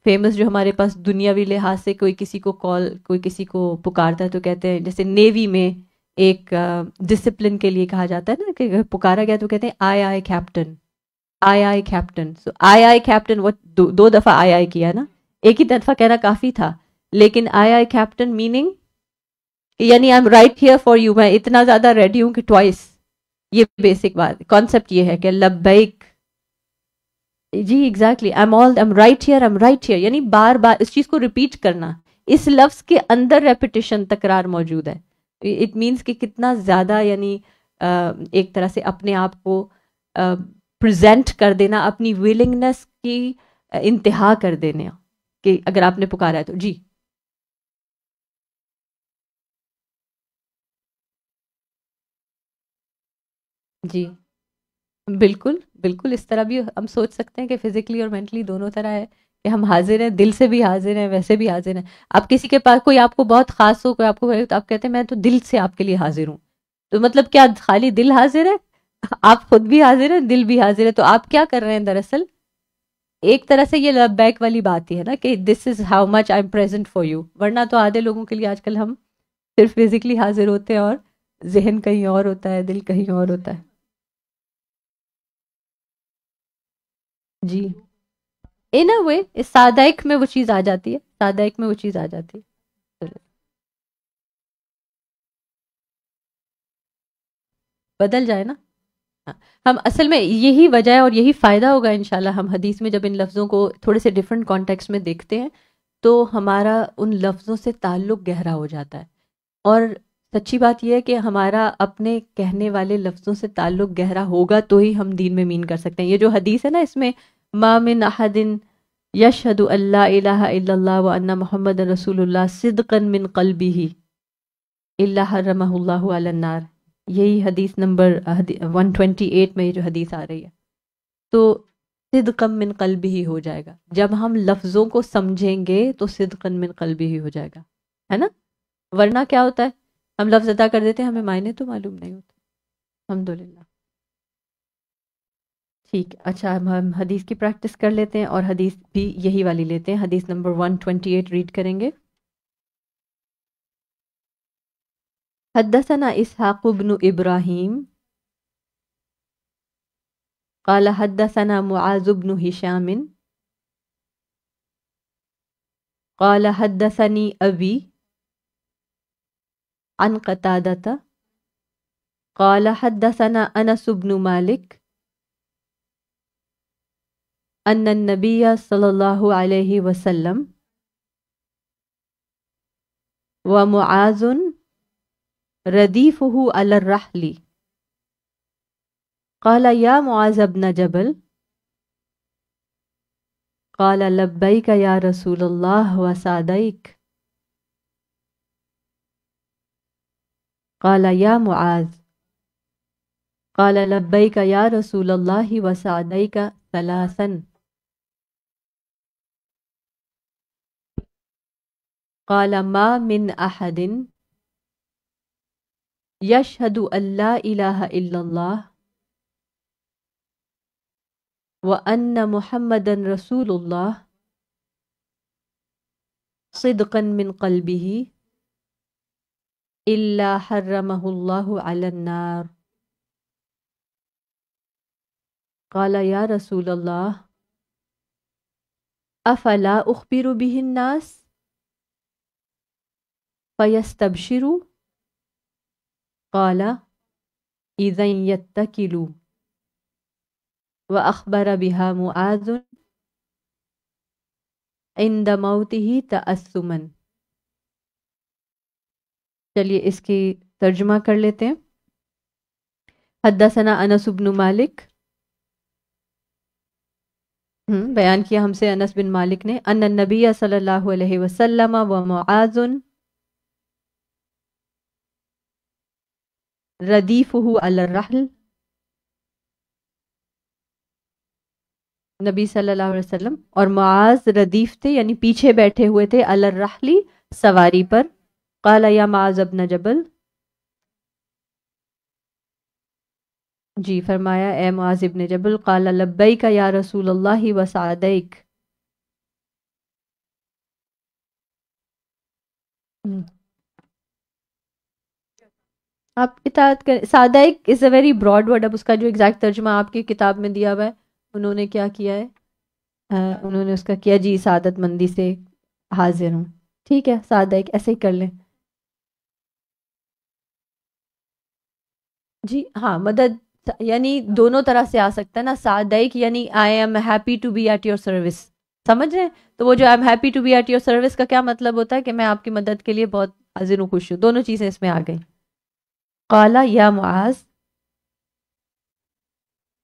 فیمس جو ہمارے پاس دنیاوی لحاظ سے کوئی کسی کو کوئی کسی کو پکارتا ہے تو کہتے ہیں، جیسے نیوی میں ایک ڈسپلن کے لیے کہا جاتا ہے نا کہ پکارا گیا تو کہتے ہیں آئی آئی کیپٹن، آئی آئی کیپٹن، سو آئی آئی کیپٹن، وہ 2 دفعہ آئی آئی کیا نا، ایک ہی دفعہ کہنا کافی تھا، لیکن آئی آئی کیپٹن میننگ یعنی I M right here for you, میں اتنا زیادہ ریڈی ہوں کہ ٹوائس، یہ بیسک بات کانسیپٹ یہ ہے کہ لبیک، جی exactly I'm right here, I'm right here, یعنی بار بار اس چیز کو ریپیٹ کرنا، اس لفظ کے اندر ریپیٹیشن تکرار موجود ہے، اٹ مینس کہ کتنا زیادہ یعنی ایک طرح سے اپنے آپ کو پریزنٹ کر دینا، اپنی ویلنگنس کی انتہا کر دینا کہ اگر آپ نے پکارا ہے تو جی جی بالکل بالکل، اس طرح بھی ہم سوچ سکتے ہیں کہ فزیکلی اور مینٹلی دونوں طرح ہے کہ ہم حاضر ہیں، دل سے بھی حاضر ہیں، ویسے بھی حاضر ہیں۔ آپ کسی کے پاس کوئی آپ کو بہت خاص ہو، کوئی آپ کو تو آپ کہتے ہیں میں تو دل سے آپ کے لیے حاضر ہوں، تو مطلب کیا خالی دل حاضر ہے؟ آپ خود بھی حاضر ہیں، دل بھی حاضر ہے، تو آپ کیا کر رہے ہیں دراصل؟ ایک طرح سے یہ لبیک والی بات ہی ہے نا کہ this is how much I am present for you, ورنہ تو آدھے لوگوں کے لیے آج کل ہم صرف فزیکلی حاضر ہوتے ہیں اور ذہن کہیں اور ہوتا ہے، دل کہیں اور ہوتا ہے۔ جی ان اے وے سادائک میں وہ چیز آ جاتی ہے، سادائک میں وہ چیز آ جاتی ہے، بدل جائے نا۔ ہاں، ہم اصل میں یہی وجہ ہے اور یہی فائدہ ہوگا انشاءاللہ، ہم حدیث میں جب ان لفظوں کو تھوڑے سے ڈفرینٹ کانٹیکس میں دیکھتے ہیں تو ہمارا ان لفظوں سے تعلق گہرا ہو جاتا ہے، اور سچی بات یہ ہے کہ ہمارا اپنے کہنے والے لفظوں سے تعلق گہرا ہوگا تو ہی ہم دین میں مین کر سکتے ہیں۔ یہ جو حدیث ہے نا، اس میں ما من احد یشہد ان لا الہ الا اللہ وان محمد رسول اللہ صدقا من قلبہ الا حرمہ اللہ علی النار، یہی حدیث نمبر 128 میں یہ جو حدیث آ رہی ہے، تو صدقا من قلبہ ہی ہو جائے گا، جب ہم لفظوں کو سمجھیں گے تو صدقا من قلبہ ہی ہو جائے گا، ہے نا؟ ورنہ کیا ہوتا ہے، ہم لفظ ادا کر دیتے ہیں، ہمیں معنی تو معلوم نہیں ہوتے۔ الحمدللہ، ٹھیک، اچھا ہم حدیث کی پریکٹس کر لیتے ہیں اور حدیث بھی یہی والی لیتے ہیں، حدیث نمبر 128 ریڈ کریں گے۔ حدثنا اسحاق بن ابراہیم قال حدثنا معاذ بن ہشام قال حدثني ابی عن قتادة قال حدثنا انس بن مالک ان النبی صلی اللہ علیہ وسلم ومعاذ ردیفه علی الرحل قال یا معاذ بن جبل قال لبیک یا رسول اللہ وسعدیک قال یا معاذ قال لبیک یا رسول اللہ وسعدیک ثلاثا قال ما من احد یشہد ان لا الہ الا اللہ وان محمدا رسول اللہ صدقا من قلبہ الا حرمہ اللہ علی النار. قال یا رسول اللہ افلا اخبر به الناس فیستبشروا قال اذا یتکلوا. واخبر بها معاذ عند موته تأثما. چلیے اس کی ترجمہ کر لیتے ہیں. حدثنا انس بن مالک، بیان کیا ہم سے انس بن مالک نے، ان النبی صلی اللہ علیہ وسلم و معاذ ردیفہ علی الرحل. نبی صلی اللہ علیہ وسلم اور معاذ ردیف تھے یعنی پیچھے بیٹھے ہوئے تھے، علی الرحل سواری پر. قال یا معاذ ابن جبل، جی فرمایا اے معاذ ابن جبل. قال لبیک یا رسول اللہ وسعدیک. آپ اطاعت کر. سعدیک از اے ویری براڈ ورڈ. اب اس کا جو ایگزیکٹ ترجمہ آپ کی کتاب میں دیا ہوا ہے انہوں نے کیا کیا ہے، انہوں نے اس کا کیا جی سعادت مندی سے حاضر ہوں. ٹھیک ہے سعدیک ایسے ہی کر لیں. جی ہاں مدد یعنی دونوں طرح سے آ سکتا ہے نا. سعدیک یعنی I am happy to be at your service, سمجھ رہے ہیں؟ تو وہ جو I am happy to be at your service کا کیا مطلب ہوتا ہے کہ میں آپ کی مدد کے لیے بہت حاضر ہوں، خوش ہوں. دونوں چیزیں اس میں آ گئی. قال یا معاذ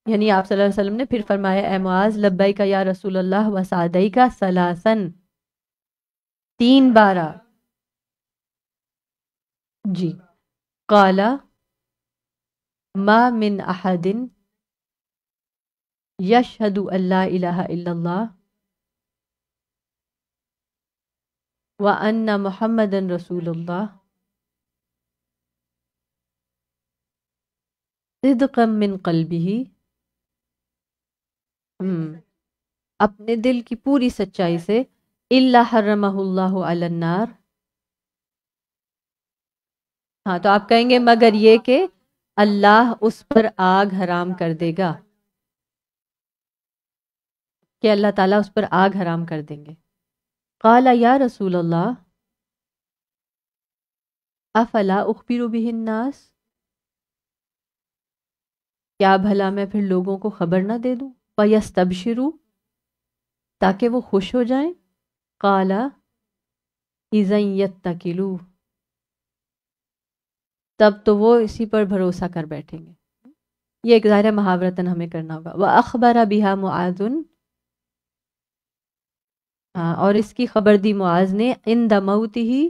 یعنی آپ صلی اللہ علیہ وسلم نے پھر فرمایا اے معاذ لبیک یا رسول اللہ و سعدیک ثلاثاً، 3 بار. جی. قال ما من احد یشہد ان لا الہ الا اللہ وان محمدا رسول اللہ صدقا من قلبہ، اپنے دل کی پوری سچائی سے، الا حرمہ اللہ علی النار. ہاں تو آپ کہیں گے مگر یہ کہ اللہ اس پر آگ حرام کر دے گا، کہ اللہ تعالیٰ اس پر آگ حرام کر دیں گے. قال یا رسول اللہ افلا اخبر به الناس، کیا بھلا میں پھر لوگوں کو خبر نہ دے دوں؟ فیستبشروا، تاکہ وہ خوش ہو جائیں. قال اذا یتکلوا، تب تو وہ اسی پر بھروسہ کر بیٹھیں گے. یہ ایک ظاہر محاورتاً ہمیں کرنا ہوگا. وَأَخْبَرَ بِهَا مُعَاذٌ، اور اس کی خبر دی معاذ نے، عند موتہ،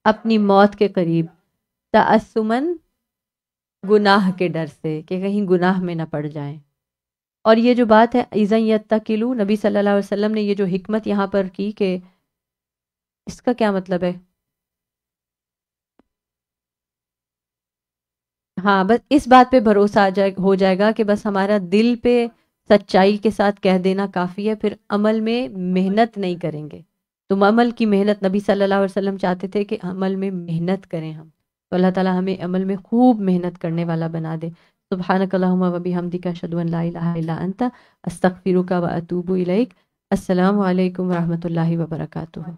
اپنی موت کے قریب، تأثماً، گناہ کے ڈر سے کہ کہیں گناہ میں نہ پڑ جائیں. اور یہ جو بات ہے اذا یتکلوا، نبی صلی اللہ علیہ وسلم نے یہ جو حکمت یہاں پر کی کہ اس کا کیا مطلب ہے؟ ہاں بس اس بات پہ بھروسہ ہو جائے گا کہ بس ہمارا دل پہ سچائی کے ساتھ کہہ دینا کافی ہے، پھر عمل میں محنت نہیں کریں گے. تو عمل کی محنت نبی صلی اللہ علیہ وسلم چاہتے تھے کہ عمل میں محنت کریں ہم. تو اللہ تعالیٰ ہمیں عمل میں خوب محنت کرنے والا بنا دے. سبحانک اللہم و بحمدک اشہد ان لا الہ الا انت استغفرک و اتوب الیک. السلام علیکم و رحمۃ اللہ وبرکاتہ.